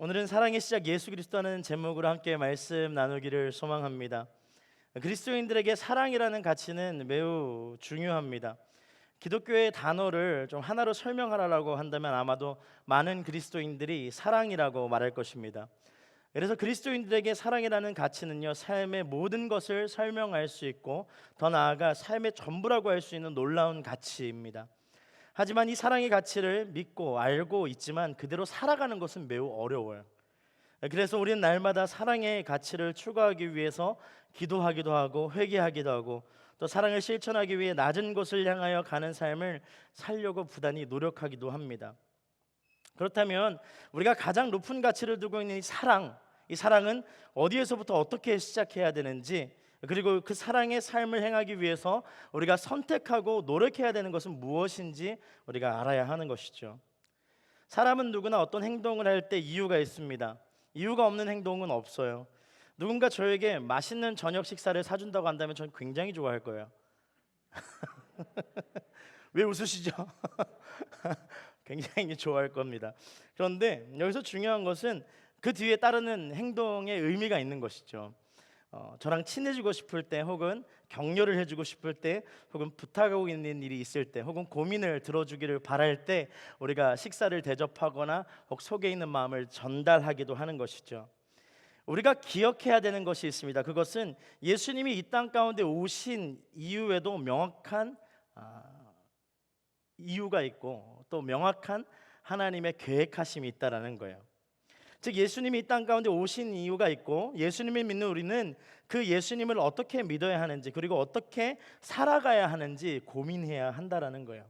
오늘은 사랑의 시작 예수 그리스도라는 제목으로 함께 말씀 나누기를 소망합니다. 그리스도인들에게 사랑이라는 가치는 매우 중요합니다. 기독교의 단어를 좀 하나로 설명하라고 한다면 아마도 많은 그리스도인들이 사랑이라고 말할 것입니다. 그래서 그리스도인들에게 사랑이라는 가치는요, 삶의 모든 것을 설명할 수 있고 더 나아가 삶의 전부라고 할 수 있는 놀라운 가치입니다. 하지만 이 사랑의 가치를 믿고 알고 있지만 그대로 살아가는 것은 매우 어려워요. 그래서 우리는 날마다 사랑의 가치를 추구하기 위해서 기도하기도 하고 회개하기도 하고 또 사랑을 실천하기 위해 낮은 곳을 향하여 가는 삶을 살려고 부단히 노력하기도 합니다. 그렇다면 우리가 가장 높은 가치를 두고 있는 이 사랑은 어디에서부터 어떻게 시작해야 되는지, 그리고 그 사랑의 삶을 행하기 위해서 우리가 선택하고 노력해야 되는 것은 무엇인지 우리가 알아야 하는 것이죠. 사람은 누구나 어떤 행동을 할 때 이유가 있습니다. 이유가 없는 행동은 없어요. 누군가 저에게 맛있는 저녁 식사를 사준다고 한다면 저는 굉장히 좋아할 거예요. 왜 웃으시죠? 굉장히 좋아할 겁니다. 그런데 여기서 중요한 것은 그 뒤에 따르는 행동에 의미가 있는 것이죠. 저랑 친해지고 싶을 때, 혹은 격려를 해주고 싶을 때, 혹은 부탁하고 있는 일이 있을 때, 혹은 고민을 들어주기를 바랄 때 우리가 식사를 대접하거나 혹 속에 있는 마음을 전달하기도 하는 것이죠. 우리가 기억해야 되는 것이 있습니다. 그것은 예수님이 이 땅 가운데 오신 이유에도 명확한 이유가 있고 또 명확한 하나님의 계획하심이 있다라는 거예요. 즉 예수님이 이 땅 가운데 오신 이유가 있고 예수님을 믿는 우리는 그 예수님을 어떻게 믿어야 하는지, 그리고 어떻게 살아가야 하는지 고민해야 한다라는 거예요.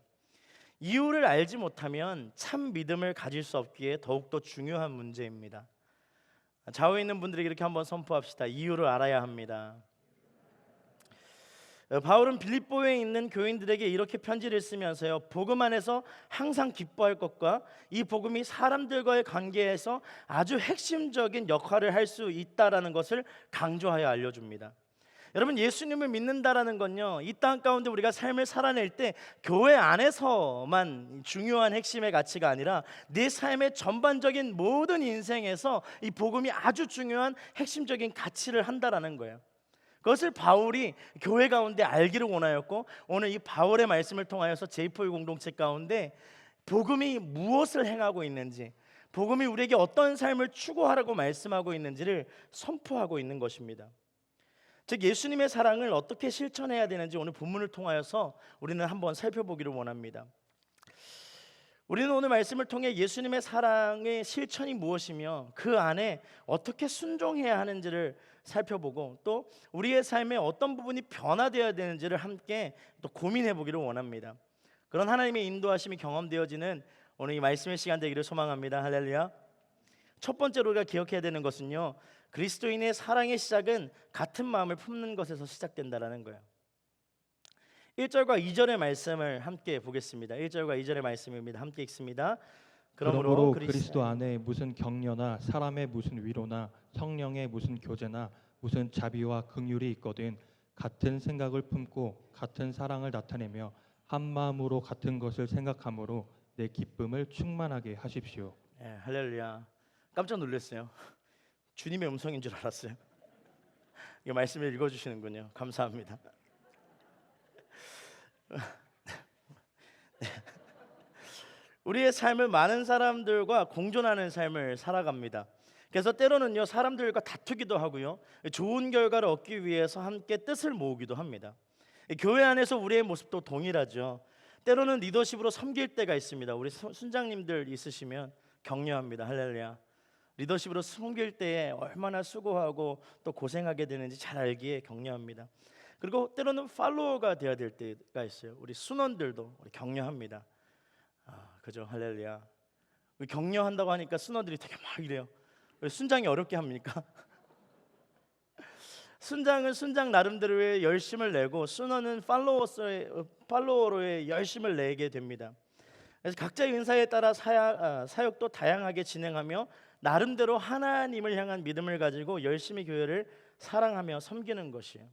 이유를 알지 못하면 참 믿음을 가질 수 없기에 더욱더 중요한 문제입니다. 좌우에 있는 분들에게 이렇게 한번 선포합시다. 이유를 알아야 합니다. 바울은 빌립보에 있는 교인들에게 이렇게 편지를 쓰면서요, 복음 안에서 항상 기뻐할 것과 이 복음이 사람들과의 관계에서 아주 핵심적인 역할을 할 수 있다라는 것을 강조하여 알려줍니다. 여러분, 예수님을 믿는다라는 건요, 이 땅 가운데 우리가 삶을 살아낼 때 교회 안에서만 중요한 핵심의 가치가 아니라 내 삶의 전반적인 모든 인생에서 이 복음이 아주 중요한 핵심적인 가치를 한다라는 거예요. 그것을 바울이 교회 가운데 알기를 원하였고, 오늘 이 바울의 말씀을 통하여서 제2포유 공동체 가운데 복음이 무엇을 행하고 있는지, 복음이 우리에게 어떤 삶을 추구하라고 말씀하고 있는지를 선포하고 있는 것입니다. 즉 예수님의 사랑을 어떻게 실천해야 되는지 오늘 본문을 통하여서 우리는 한번 살펴보기를 원합니다. 우리는 오늘 말씀을 통해 예수님의 사랑의 실천이 무엇이며 그 안에 어떻게 순종해야 하는지를 살펴보고, 또 우리의 삶에 어떤 부분이 변화되어야 되는지를 함께 또 고민해 보기를 원합니다. 그런 하나님의 인도하심이 경험되어지는 오늘 이 말씀의 시간 되기를 소망합니다. 할렐루야. 첫 번째로 우리가 기억해야 되는 것은요, 그리스도인의 사랑의 시작은 같은 마음을 품는 것에서 시작된다라는 거예요. 1절과 2절의 말씀을 함께 보겠습니다. 1절과 2절의 말씀입니다. 함께 읽습니다. 그러므로 그리스도 안에 무슨 격려나 사람의 무슨 위로나 성령의 무슨 교제나 무슨 자비와 긍휼이 있거든 같은 생각을 품고 같은 사랑을 나타내며 한 마음으로 같은 것을 생각함으로 내 기쁨을 충만하게 하십시오. 할렐루야. 깜짝 놀랐어요. 주님의 음성인 줄 알았어요. 이 말씀을 읽어주시는군요. 감사합니다. 우리의 삶을 많은 사람들과 공존하는 삶을 살아갑니다. 그래서 때로는요, 사람들과 다투기도 하고요, 좋은 결과를 얻기 위해서 함께 뜻을 모으기도 합니다. 교회 안에서 우리의 모습도 동일하죠. 때로는 리더십으로 섬길 때가 있습니다. 우리 순장님들 있으시면 격려합니다. 할렐루야. 리더십으로 섬길 때에 얼마나 수고하고 또 고생하게 되는지 잘 알기에 격려합니다. 그리고 때로는 팔로워가 되어야 될 때가 있어요. 우리 순원들도 우리 격려합니다. 그죠? 할렐루야. 우리 격려한다고 하니까 순원들이 되게 막 이래요. 왜 순장이 어렵게 합니까? 순장은 순장 나름대로의 열심을 내고 순원은 팔로워로의 열심을 내게 됩니다. 그래서 각자의 은사에 따라 사역도 다양하게 진행하며 나름대로 하나님을 향한 믿음을 가지고 열심히 교회를 사랑하며 섬기는 것이에요.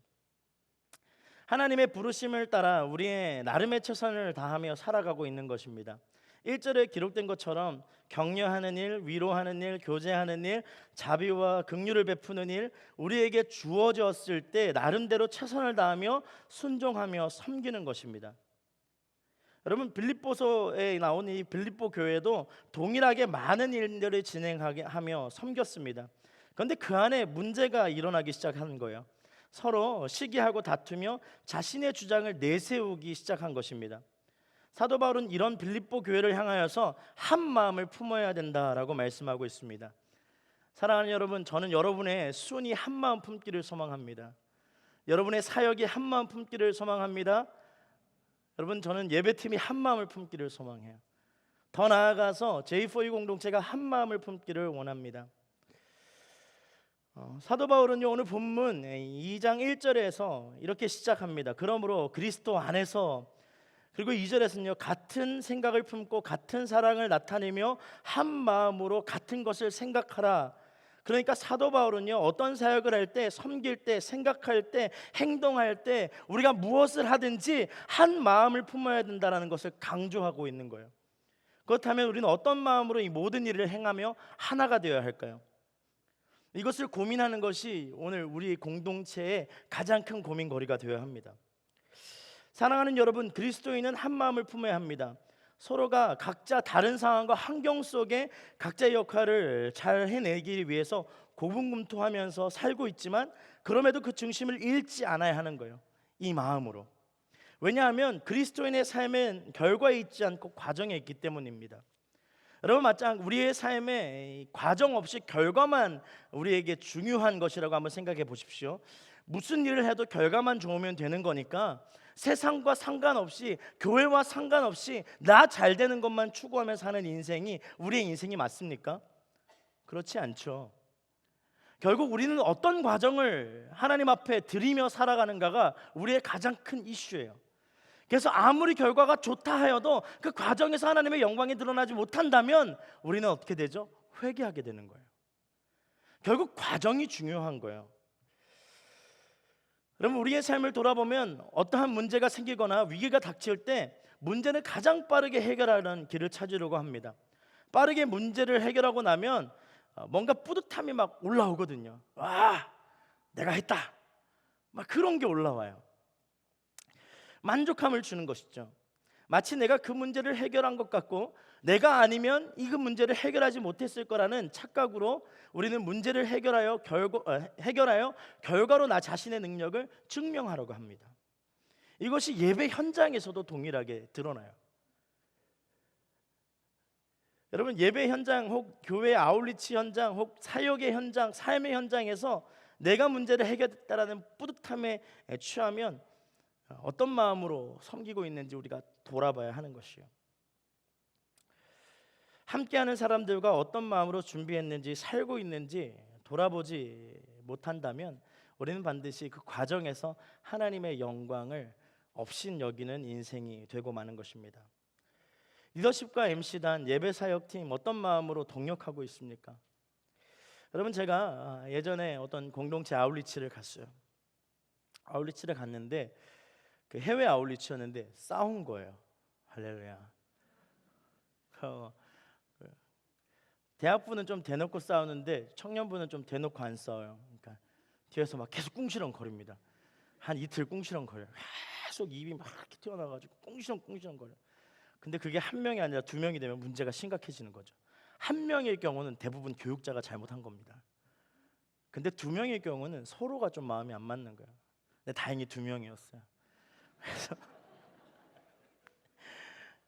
하나님의 부르심을 따라 우리의 나름의 최선을 다하며 살아가고 있는 것입니다. 1절에 기록된 것처럼 격려하는 일, 위로하는 일, 교제하는 일, 자비와 긍휼을 베푸는 일, 우리에게 주어졌을 때 나름대로 최선을 다하며 순종하며 섬기는 것입니다. 여러분, 빌립보서에 나온 이 빌립보 교회도 동일하게 많은 일들을 진행하게 하며 섬겼습니다. 그런데 그 안에 문제가 일어나기 시작한 거예요. 서로 시기하고 다투며 자신의 주장을 내세우기 시작한 것입니다. 사도 바울은 이런 빌립보 교회를 향하여서 한 마음을 품어야 된다라고 말씀하고 있습니다. 사랑하는 여러분, 저는 여러분의 순이 한 마음 품기를 소망합니다. 여러분의 사역이 한 마음 품기를 소망합니다. 여러분, 저는 예배팀이 한 마음을 품기를 소망해요. 더 나아가서 J4E 공동체가 한 마음을 품기를 원합니다. 사도 바울은요, 오늘 본문 2장 1절에서 이렇게 시작합니다. 그러므로 그리스도 안에서, 그리고 2절에서는요, 같은 생각을 품고 같은 사랑을 나타내며 한 마음으로 같은 것을 생각하라. 그러니까 사도 바울은요, 어떤 사역을 할 때, 섬길 때, 생각할 때, 행동할 때 우리가 무엇을 하든지 한 마음을 품어야 된다는 것을 강조하고 있는 거예요. 그렇다면 우리는 어떤 마음으로 이 모든 일을 행하며 하나가 되어야 할까요? 이것을 고민하는 것이 오늘 우리 공동체의 가장 큰 고민거리가 되어야 합니다. 사랑하는 여러분, 그리스도인은 한 마음을 품어야 합니다. 서로가 각자 다른 상황과 환경 속에 각자의 역할을 잘 해내기 위해서 고군분투하면서 살고 있지만, 그럼에도 그 중심을 잃지 않아야 하는 거예요. 이 마음으로. 왜냐하면 그리스도인의 삶은 결과에 있지 않고 과정에 있기 때문입니다. 여러분, 마찬가지 우리의 삶에 과정 없이 결과만 우리에게 중요한 것이라고 한번 생각해 보십시오. 무슨 일을 해도 결과만 좋으면 되는 거니까 세상과 상관없이, 교회와 상관없이 나 잘 되는 것만 추구하며 사는 인생이 우리의 인생이 맞습니까? 그렇지 않죠. 결국 우리는 어떤 과정을 하나님 앞에 드리며 살아가는가가 우리의 가장 큰 이슈예요. 그래서 아무리 결과가 좋다 하여도 그 과정에서 하나님의 영광이 드러나지 못한다면 우리는 어떻게 되죠? 회개하게 되는 거예요. 결국 과정이 중요한 거예요. 여러분, 우리의 삶을 돌아보면 어떠한 문제가 생기거나 위기가 닥칠 때 문제는 가장 빠르게 해결하는 길을 찾으려고 합니다. 빠르게 문제를 해결하고 나면 뭔가 뿌듯함이 막 올라오거든요. 와, 내가 했다, 막 그런 게 올라와요. 만족함을 주는 것이죠. 마치 내가 그 문제를 해결한 것 같고, 내가 아니면 이 문제를 해결하지 못했을 거라는 착각으로 우리는 문제를 해결하여 결과로 나 자신의 능력을 증명하려고 합니다. 이것이 예배 현장에서도 동일하게 드러나요. 여러분, 예배 현장, 혹 교회 아울리치 현장, 혹 사역의 현장, 삶의 현장에서 내가 문제를 해결했다라는 뿌듯함에 취하면 어떤 마음으로 섬기고 있는지 우리가 돌아봐야 하는 것이요. 함께하는 사람들과 어떤 마음으로 준비했는지, 살고 있는지 돌아보지 못한다면 우리는 반드시 그 과정에서 하나님의 영광을 없인 여기는 인생이 되고 마는 것입니다. 리더십과 MC단, 예배사역팀 어떤 마음으로 동역하고 있습니까? 여러분, 제가 예전에 어떤 공동체 아울리치를 갔어요. 아울리치를 갔는데 그 해외 아울리치였는데 싸운 거예요. 할렐루야. 대학부는 좀 대놓고 싸우는데 청년부는 좀 대놓고 안 싸워요. 그러니까 뒤에서 막 계속 꿍시렁거립니다. 한 이틀 꿍시렁거려요. 계속 입이 막 이렇게 튀어나와가지고 꿍시렁거려요. 근데 그게 한 명이 아니라 두 명이 되면 문제가 심각해지는 거죠. 한 명의 경우는 대부분 교육자가 잘못한 겁니다. 근데 두 명의 경우는 서로가 좀 마음이 안 맞는 거예요. 근데 다행히 두 명이었어요. 그래서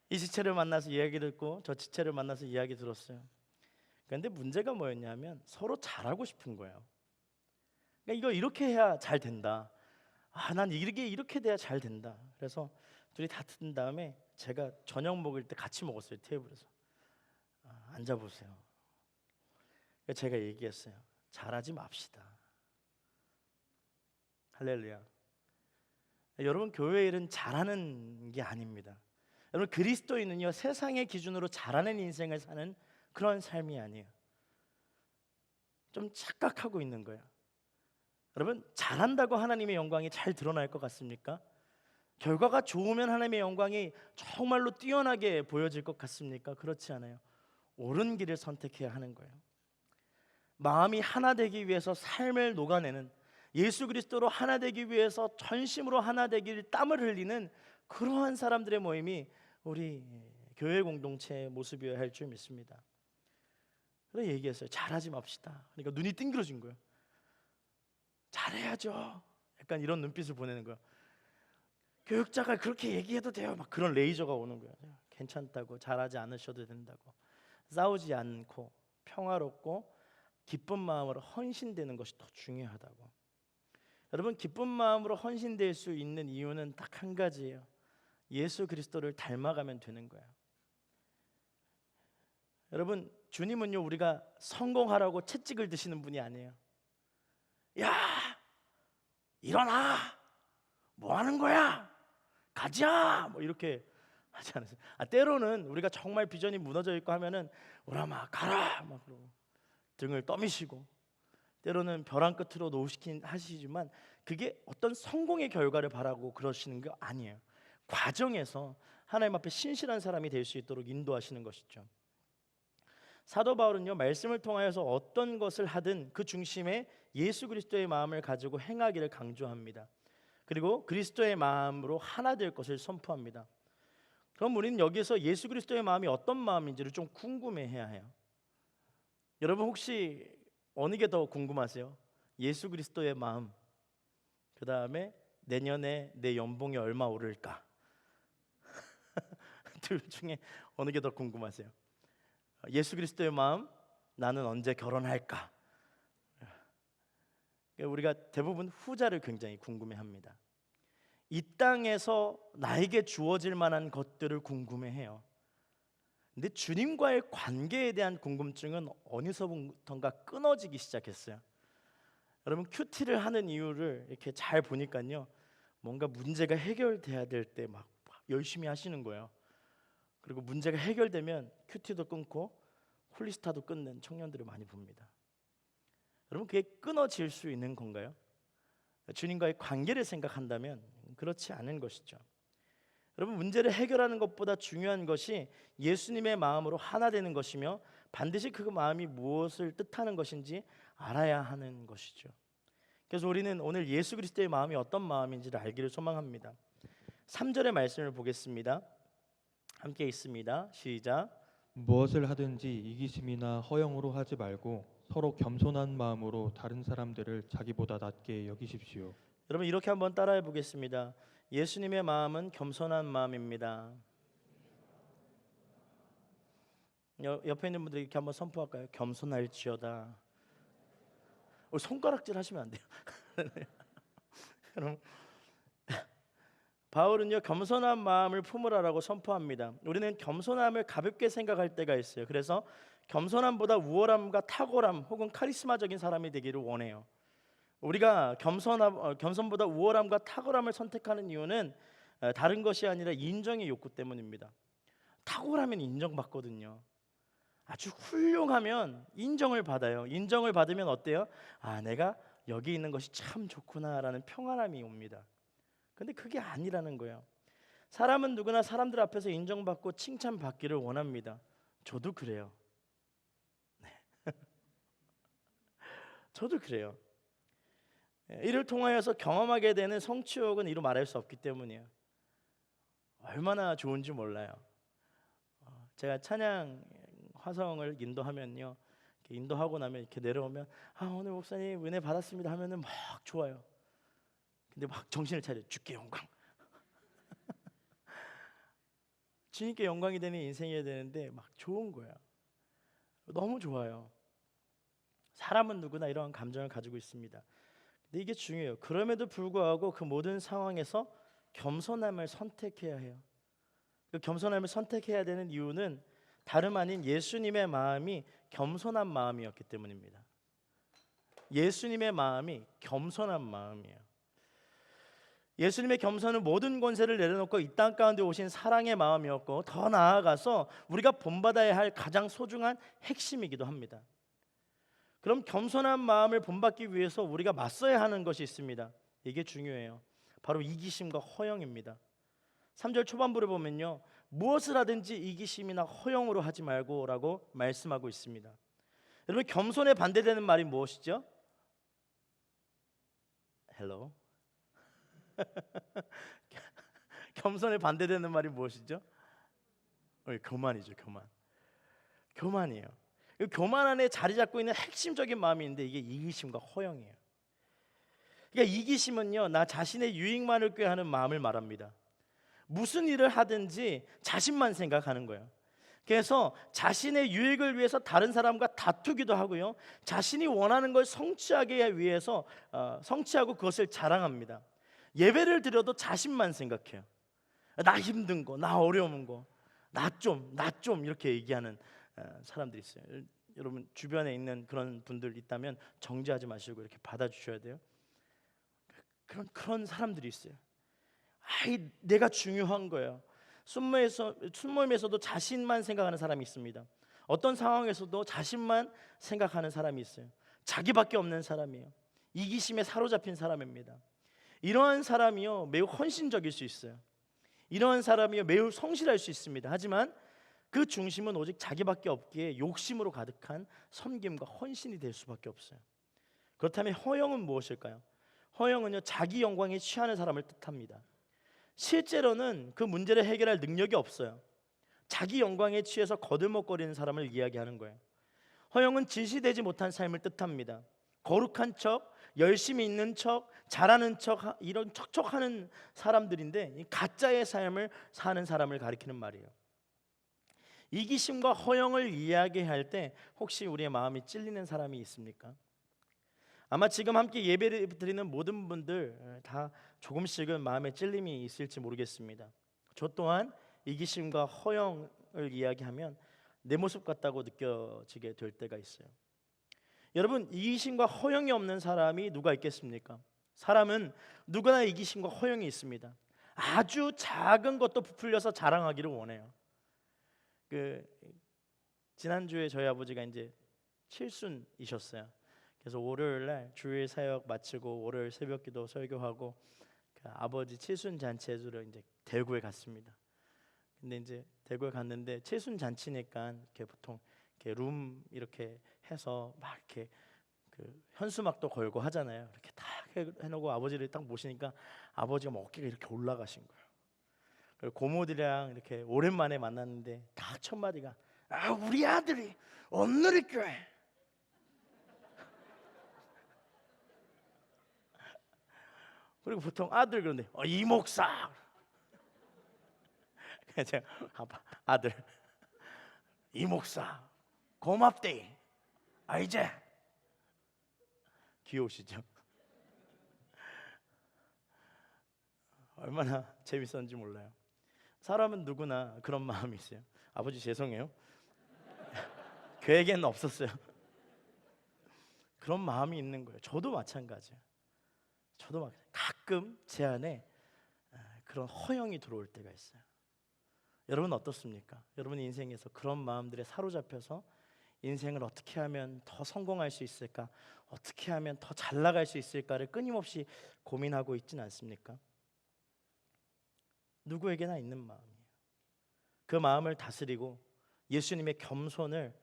이 지체를 만나서 이야기 듣고 저 지체를 만나서 이야기 들었어요. 그런데 문제가 뭐였냐면 서로 잘하고 싶은 거예요. 그러니까 이거 이렇게 해야 잘 된다. 난 이렇게 돼야 잘 된다. 그래서 둘이 다툰 다음에 제가 저녁 먹을 때 같이 먹었어요. 테이블에서. 앉아보세요. 제가 얘기했어요. 잘하지 맙시다. 할렐루야. 여러분, 교회 일은 잘하는 게 아닙니다. 여러분, 그리스도인은요, 세상의 기준으로 잘하는 인생을 사는 그런 삶이 아니에요. 좀 착각하고 있는 거예요. 여러분, 잘한다고 하나님의 영광이 잘 드러날 것 같습니까? 결과가 좋으면 하나님의 영광이 정말로 뛰어나게 보여질 것 같습니까? 그렇지 않아요. 옳은 길을 선택해야 하는 거예요. 마음이 하나 되기 위해서 삶을 녹아내는, 예수 그리스도로 하나 되기 위해서 전심으로 하나 되길 땀을 흘리는 그러한 사람들의 모임이 우리 교회 공동체의 모습이어야 할 줄 믿습니다. 그래서 얘기했어요. 잘하지 맙시다. 그러니까 눈이 띵그러진 거예요. 잘해야죠. 약간 이런 눈빛을 보내는 거예요. 교육자가 그렇게 얘기해도 돼요. 막 그런 레이저가 오는 거예요. 괜찮다고, 잘하지 않으셔도 된다고. 싸우지 않고 평화롭고 기쁜 마음으로 헌신되는 것이 더 중요하다고. 여러분, 기쁜 마음으로 헌신될 수 있는 이유는 딱 한 가지예요. 예수 그리스도를 닮아가면 되는 거예요. 여러분, 주님은요, 우리가 성공하라고 채찍을 드시는 분이 아니에요. 야, 일어나, 뭐 하는 거야, 가자, 뭐 이렇게 하지 않으세요? 때로는 우리가 정말 비전이 무너져 있고 하면은 오라마 가라 막 그러고 등을 떠미시고, 때로는 벼랑 끝으로 놓으시긴 하시지만 그게 어떤 성공의 결과를 바라고 그러시는 게 아니에요. 과정에서 하나님 앞에 신실한 사람이 될 수 있도록 인도하시는 것이죠. 사도 바울은요, 말씀을 통하여서 어떤 것을 하든 그 중심에 예수 그리스도의 마음을 가지고 행하기를 강조합니다. 그리고 그리스도의 마음으로 하나 될 것을 선포합니다. 그럼 우리는 여기서 예수 그리스도의 마음이 어떤 마음인지를 좀 궁금해해야 해요. 여러분, 혹시 어느 게 더 궁금하세요? 예수 그리스도의 마음, 그 다음에 내년에 내 연봉이 얼마 오를까? 둘 중에 어느 게 더 궁금하세요? 예수 그리스도의 마음, 나는 언제 결혼할까? 우리가 대부분 후자를 굉장히 궁금해합니다. 이 땅에서 나에게 주어질 만한 것들을 궁금해해요. 근데 주님과의 관계에 대한 궁금증은 어느서부턴가 끊어지기 시작했어요. 여러분, 큐티를 하는 이유를 이렇게 잘 보니까요, 뭔가 문제가 해결돼야 될 때 막 열심히 하시는 거예요. 그리고 문제가 해결되면 큐티도 끊고 홀리스타도 끊는 청년들을 많이 봅니다. 여러분, 그게 끊어질 수 있는 건가요? 주님과의 관계를 생각한다면 그렇지 않은 것이죠. 여러분, 문제를 해결하는 것보다 중요한 것이 예수님의 마음으로 하나 되는 것이며 반드시 그 마음이 무엇을 뜻하는 것인지 알아야 하는 것이죠. 그래서 우리는 오늘 예수 그리스도의 마음이 어떤 마음인지를 알기를 소망합니다. 3절의 말씀을 보겠습니다. 함께 읽습니다. 시작. 무엇을 하든지 이기심이나 허영으로 하지 말고 서로 겸손한 마음으로 다른 사람들을 자기보다 낮게 여기십시오. 여러분, 이렇게 한번 따라해 보겠습니다. 예수님의 마음은 겸손한 마음입니다. 옆에 있는 분들 이렇게 한번 선포할까요? 겸손할지어다. 손가락질 하시면 안 돼요. 그럼 바울은요, 겸손한 마음을 품으라라고 선포합니다. 우리는 겸손함을 가볍게 생각할 때가 있어요. 그래서 겸손함보다 우월함과 탁월함 혹은 카리스마적인 사람이 되기를 원해요. 우리가 겸손보다 우월함과 탁월함을 선택하는 이유는 다른 것이 아니라 인정의 욕구 때문입니다. 탁월하면 인정받거든요. 아주 훌륭하면 인정을 받아요. 인정을 받으면 어때요? 내가 여기 있는 것이 참 좋구나라는 평안함이 옵니다. 근데 그게 아니라는 거예요. 사람은 누구나 사람들 앞에서 인정받고 칭찬받기를 원합니다. 저도 그래요. 네. 저도 그래요. 이를 통하여서 경험하게 되는 성취욕은 이루 말할 수 없기 때문이에요. 얼마나 좋은지 몰라요. 제가 찬양 화성을 인도하면요, 인도하고 나면 이렇게 내려오면 오늘 목사님 은혜 받았습니다 하면은 막 좋아요. 근데 막 정신을 차려. 주께 영광. 주님께 영광이 되는 인생이어야 되는데 막 좋은 거야. 너무 좋아요. 사람은 누구나 이러한 감정을 가지고 있습니다. 근데 이게 중요해요. 그럼에도 불구하고 그 모든 상황에서 겸손함을 선택해야 해요. 그 겸손함을 선택해야 되는 이유는 다름 아닌 예수님의 마음이 겸손한 마음이었기 때문입니다. 예수님의 마음이 겸손한 마음이에요. 예수님의 겸손은 모든 권세를 내려놓고 이 땅 가운데 오신 사랑의 마음이었고, 더 나아가서 우리가 본받아야 할 가장 소중한 핵심이기도 합니다. 그럼 겸손한 마음을 본받기 위해서 우리가 맞서야 하는 것이 있습니다. 이게 중요해요. 바로 이기심과 허영입니다. 3절 초반부를 보면요, 무엇을 하든지 이기심이나 허영으로 하지 말고 라고 말씀하고 있습니다. 여러분, 겸손에 반대되는 말이 무엇이죠? 헬로. 겸손에 반대되는 말이 무엇이죠? 교만이죠. 교만이에요. 이 교만 안에 자리 잡고 있는 핵심적인 마음이 있는데 이게 이기심과 허영이에요. 그러니까 이기심은요, 나 자신의 유익만을 꾀하는 마음을 말합니다. 무슨 일을 하든지 자신만 생각하는 거예요. 그래서 자신의 유익을 위해서 다른 사람과 다투기도 하고요, 자신이 원하는 걸 성취하기 위해서 성취하고 그것을 자랑합니다. 예배를 드려도 자신만 생각해요. 나 힘든 거, 나 어려운 거, 나 좀 이렇게 얘기하는 사람들이 있어요. 여러분 주변에 있는 그런 분들 있다면 정죄하지 마시고 이렇게 받아주셔야 돼요. 그런 사람들이 있어요. 내가 중요한 거예요. 순모임에서도 자신만 생각하는 사람이 있습니다. 어떤 상황에서도 자신만 생각하는 사람이 있어요. 자기밖에 없는 사람이에요. 이기심에 사로잡힌 사람입니다. 이러한 사람이요, 매우 헌신적일 수 있어요. 이러한 사람이요, 매우 성실할 수 있습니다. 하지만 그 중심은 오직 자기밖에 없기에 욕심으로 가득한 섬김과 헌신이 될 수밖에 없어요. 그렇다면 허영은 무엇일까요? 허영은요, 자기 영광에 취하는 사람을 뜻합니다. 실제로는 그 문제를 해결할 능력이 없어요. 자기 영광에 취해서 거들먹거리는 사람을 이야기하는 거예요. 허영은 진실되지 못한 삶을 뜻합니다. 거룩한 척, 열심히 있는 척, 잘하는 척, 이런 척척하는 사람들인데 이 가짜의 삶을 사는 사람을 가리키는 말이에요. 이기심과 허영을 이야기할 때 혹시 우리의 마음이 찔리는 사람이 있습니까? 아마 지금 함께 예배를 드리는 모든 분들 다 조금씩은 마음에 찔림이 있을지 모르겠습니다. 저 또한 이기심과 허영을 이야기하면 내 모습 같다고 느껴지게 될 때가 있어요. 여러분, 이기심과 허영이 없는 사람이 누가 있겠습니까? 사람은 누구나 이기심과 허영이 있습니다. 아주 작은 것도 부풀려서 자랑하기를 원해요. 지난주에 저희 아버지가 이제 칠순이셨어요. 그래서 월요일 날 주일 사역 마치고 월요일 새벽기도 설교하고 아버지 칠순 잔치 해주러 이제 대구에 갔습니다. 근데 이제 대구에 갔는데 칠순 잔치니까 이렇게 보통 이렇게 룸 이렇게 해서 막 이렇게 현수막도 걸고 하잖아요. 이렇게 딱 해놓고 아버지를 딱 모시니까 아버지가 막 어깨가 이렇게 올라가신 거예요. 그리고 고모들이랑 이렇게 오랜만에 만났는데 딱 첫 마디가 우리 아들이 온누리교회 그리고 보통 아들 그런데 이 목사 제가 아들 이 목사 고맙대 이제 귀여우시죠? 얼마나 재밌었는지 몰라요. 사람은 누구나 그런 마음이 있어요. 아버지 죄송해요. 계획에는 없었어요. 그런 마음이 있는 거예요. 저도 마찬가지예요. 저도 가끔 제 안에 그런 허영이 들어올 때가 있어요. 여러분 어떻습니까? 여러분 인생에서 그런 마음들에 사로잡혀서 인생을 어떻게 하면 더 성공할 수 있을까? 어떻게 하면 더 잘 나갈 수 있을까를 끊임없이 고민하고 있진 않습니까? 누구에게나 있는 마음이에요. 그 마음을 다스리고 예수님의 겸손을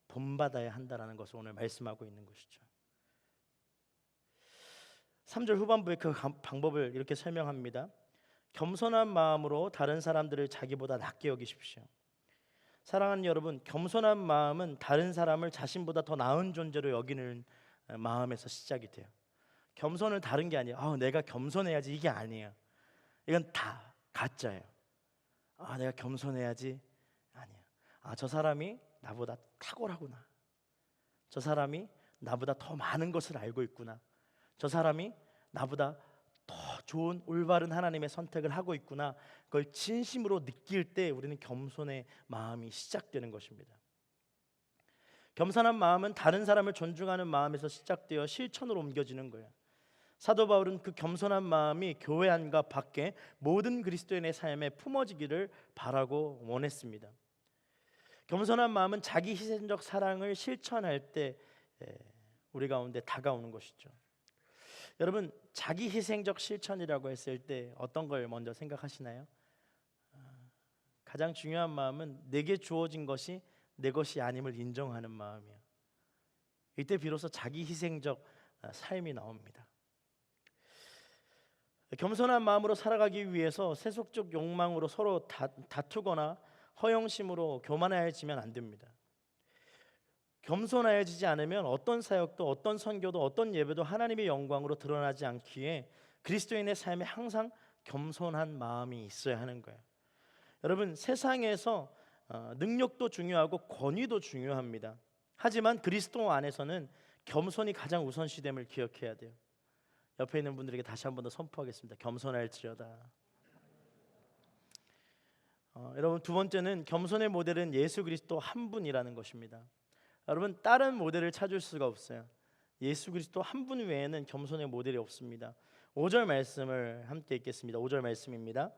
본받아야 한다라는 것을 오늘 말씀하고 있는 것이죠. 3절 후반부에 그 방법을 이렇게 설명합니다. 겸손한 마음으로 다른 사람들을 자기보다 낮게 여기십시오. 사랑하는 여러분, 겸손한 마음은 다른 사람을 자신보다 더 나은 존재로 여기는 마음에서 시작이 돼요. 겸손은 다른 게 아니에요. 내가 겸손해야지 이게 아니에요. 이건 다 가짜예요. 내가 겸손해야지 아니야. 저 사람이 나보다 탁월하구나. 저 사람이 나보다 더 많은 것을 알고 있구나. 저 사람이 나보다 더 좋은 올바른 하나님의 선택을 하고 있구나. 그걸 진심으로 느낄 때 우리는 겸손의 마음이 시작되는 것입니다. 겸손한 마음은 다른 사람을 존중하는 마음에서 시작되어 실천으로 옮겨지는 거예요. 사도 바울은 그 겸손한 마음이 교회 안과 밖에 모든 그리스도인의 삶에 품어지기를 바라고 원했습니다. 겸손한 마음은 자기 희생적 사랑을 실천할 때 우리 가운데 다가오는 것이죠. 여러분, 자기 희생적 실천이라고 했을 때 어떤 걸 먼저 생각하시나요? 가장 중요한 마음은 내게 주어진 것이 내 것이 아님을 인정하는 마음이에요. 이때 비로소 자기 희생적 삶이 나옵니다. 겸손한 마음으로 살아가기 위해서 세속적 욕망으로 서로 다투거나 허영심으로 교만해지면 안 됩니다. 겸손해지지 않으면 어떤 사역도 어떤 선교도 어떤 예배도 하나님의 영광으로 드러나지 않기에 그리스도인의 삶에 항상 겸손한 마음이 있어야 하는 거예요. 여러분, 세상에서 능력도 중요하고 권위도 중요합니다. 하지만 그리스도 안에서는 겸손이 가장 우선시됨을 기억해야 돼요. 옆에 있는 분들에게 다시 한 번 더 선포하겠습니다. 겸손할지어다. 여러분, 두 번째는 겸손의 모델은 예수 그리스도 한 분이라는 것입니다. 여러분, 다른 모델을 찾을 수가 없어요. 예수 그리스도 한 분 외에는 겸손의 모델이 없습니다. 5절 말씀을 함께 읽겠습니다. 5절 말씀입니다.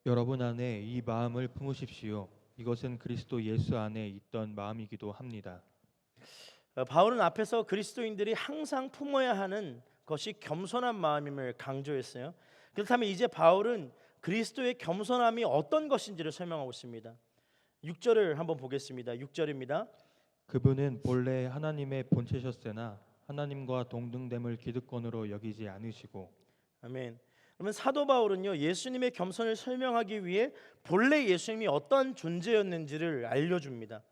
여러분 안에 이 마음을 품으십시오. 이것은 그리스도 예수 안에 있던 마음이기도 합니다. 바울은 앞에서 그리스도인들이 항상 품어야 하는 것이 겸손한 마음임을 강조했어요. 그렇다면 이제 바울은 그리스도의 겸손함이 어떤 것인지를 설명하고 있습니다. 6절을 한번 보겠습니다. 6절입니다. 그분은 본래 하나님의 본체셨으나 하나님과 동등됨을 기득권으로 여기지 않으시고. 아멘. 그러면 사도 바울은요, 예수님의 겸손을 설명하기 위해 본래 예수님이 어떤 존재였는지를 알려줍니다.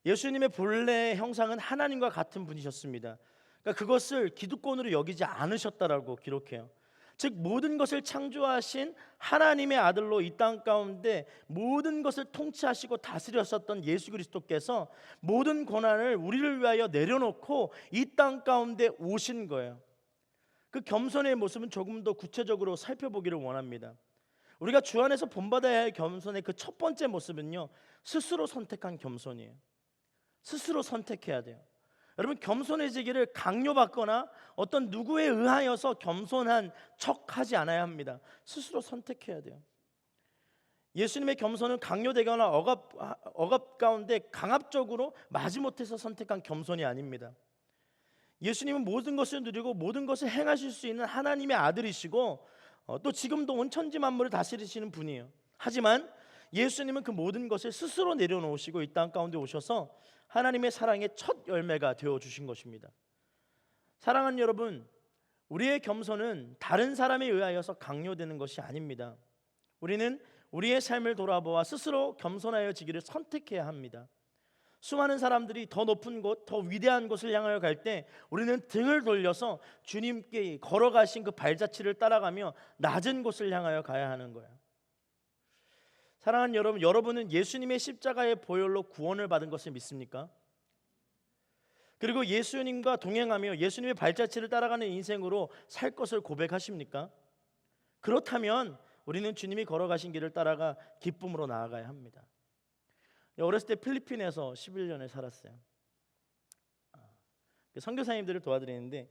예수님의 본래 형상은 하나님과 같은 분이셨습니다. 그러니까 그것을 기득권으로 여기지 않으셨다라고 기록해요. 즉 모든 것을 창조하신 하나님의 아들로 이 땅 가운데 모든 것을 통치하시고 다스렸었던 예수 그리스도께서 모든 고난을 우리를 위하여 내려놓고 이 땅 가운데 오신 거예요. 그 겸손의 모습은 조금 더 구체적으로 살펴보기를 원합니다. 우리가 주 안에서 본받아야 할 겸손의 그 첫 번째 모습은요, 스스로 선택한 겸손이에요. 스스로 선택해야 돼요. 여러분, 겸손해지기를 강요받거나 어떤 누구에 의하여서 겸손한 척하지 않아야 합니다. 스스로 선택해야 돼요. 예수님의 겸손은 강요되거나 억압 가운데 강압적으로 마지못해서 선택한 겸손이 아닙니다. 예수님은 모든 것을 누리고 모든 것을 행하실 수 있는 하나님의 아들이시고 또 지금도 온 천지 만물을 다스리시는 분이에요. 하지만 예수님은 그 모든 것을 스스로 내려놓으시고 이 땅 가운데 오셔서 하나님의 사랑의 첫 열매가 되어 주신 것입니다. 사랑하는 여러분, 우리의 겸손은 다른 사람에 의하여서 강요되는 것이 아닙니다. 우리는 우리의 삶을 돌아보아 스스로 겸손하여지기를 선택해야 합니다. 수많은 사람들이 더 높은 곳, 더 위대한 곳을 향하여 갈 때 우리는 등을 돌려서 주님께 걸어가신 그 발자취를 따라가며 낮은 곳을 향하여 가야 하는 거예요. 사랑하는 여러분, 여러분은 예수님의 십자가의 보혈로 구원을 받은 것을 믿습니까? 그리고 예수님과 동행하며 예수님의 발자취를 따라가는 인생으로 살 것을 고백하십니까? 그렇다면 우리는 주님이 걸어가신 길을 따라가 기쁨으로 나아가야 합니다. 어렸을 때 필리핀에서 11년을 살았어요. 선교사님들을 도와드리는데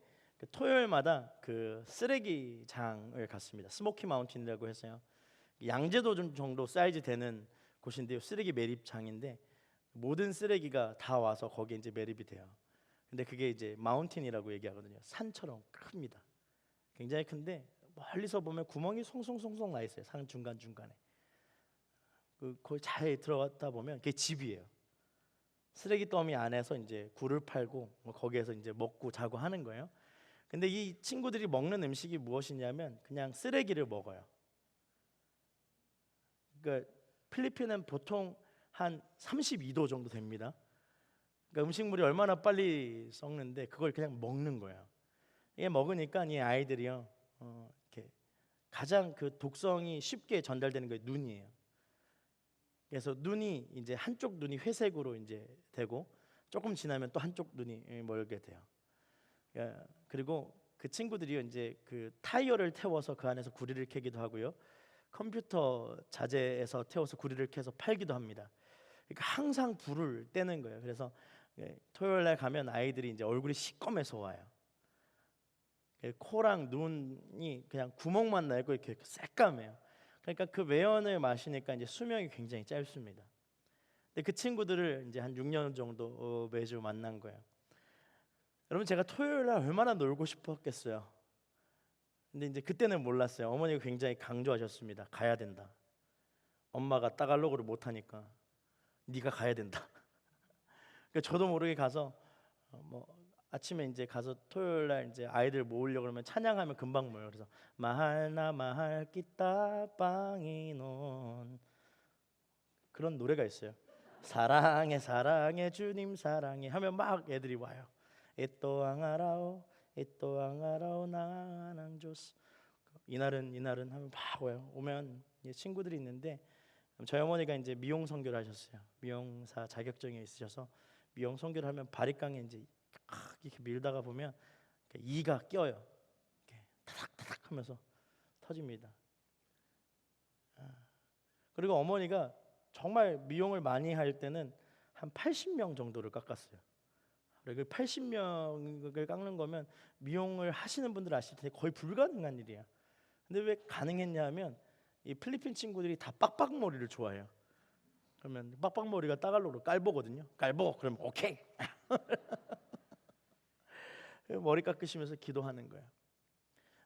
토요일마다 그 쓰레기장을 갔습니다. 스모키 마운틴이라고 해서요. 양재도 정도 사이즈 되는 곳인데요. 쓰레기 매립장인데 모든 쓰레기가 다 와서 거기에 이제 매립이 돼요. 근데 그게 이제 마운틴이라고 얘기하거든요. 산처럼 큽니다. 굉장히 큰데 멀리서 보면 구멍이 송송송송 나 있어요. 산 중간 중간에. 거기 잘 들어갔다 보면 그게 집이에요. 쓰레기 더미 안에서 이제 굴을 팔고 거기에서 이제 먹고 자고 하는 거예요. 근데 이 친구들이 먹는 음식이 무엇이냐면 그냥 쓰레기를 먹어요. 그러니까 필리핀은 보통 한 32도 정도 됩니다. 그러니까 음식물이 얼마나 빨리 썩는데 그걸 그냥 먹는 거예요. 이게 먹으니까 이 아이들이요, 이렇게 가장 그 독성이 쉽게 전달되는 게 눈이에요. 그래서 눈이 이제 한쪽 눈이 회색으로 이제 되고 조금 지나면 또 한쪽 눈이 멀게 돼요. 그리고 그 친구들이요, 이제 그 타이어를 태워서 그 안에서 구리를 캐기도 하고요. 컴퓨터 자재에서 태워서 구리를 캐서 팔기도 합니다. 그러니까 항상 불을 떼는 거예요. 그래서 토요일 날 가면 아이들이 이제 얼굴이 시꺼매서 와요. 코랑 눈이 그냥 구멍만 나 있고 이렇게 새까매요. 그러니까 그 매연을 마시니까 이제 수명이 굉장히 짧습니다. 근데 그 친구들을 이제 한 6년 정도 매주 만난 거예요. 여러분, 제가 토요일 날 얼마나 놀고 싶었겠어요. 근데 이제 그때는 몰랐어요. 어머니가 굉장히 강조하셨습니다. 가야 된다. 엄마가 따갈로그를 못하니까 네가 가야 된다. 그러니까 저도 모르게 가서 뭐 아침에 이제 가서 토요일 날 이제 아이들 모으려고 그러면 찬양하면 금방 모여요. 그래서 마할나 마할 기따빵이 논 그런 노래가 있어요. 사랑해 사랑해 주님 사랑해 하면 막 애들이 와요. 에또앙아라오 에또앙아라오 나낭조스 이날은 하면 막 와요. 오면 친구들이 있는데 저희 어머니가 이제 미용 선교를 하셨어요. 미용사 자격증이 있으셔서 미용 선교를 하면 바리깡에 이제 이렇게 밀다가 보면 이가 껴요. 이렇게 타닥타닥 하면서 터집니다. 그리고 어머니가 정말 미용을 많이 할 때는 한 80명 정도를 깎았어요. 그리고 80명을 깎는 거면 미용을 하시는 분들 아실 텐데 거의 불가능한 일이야. 근데 왜 가능했냐면 이 필리핀 친구들이 다 빡빡머리를 좋아해요. 그러면 빡빡머리가 따갈로로 깔보거든요. 깔보 그러면 오케이. 머리 깎으시면서 기도하는 거예요.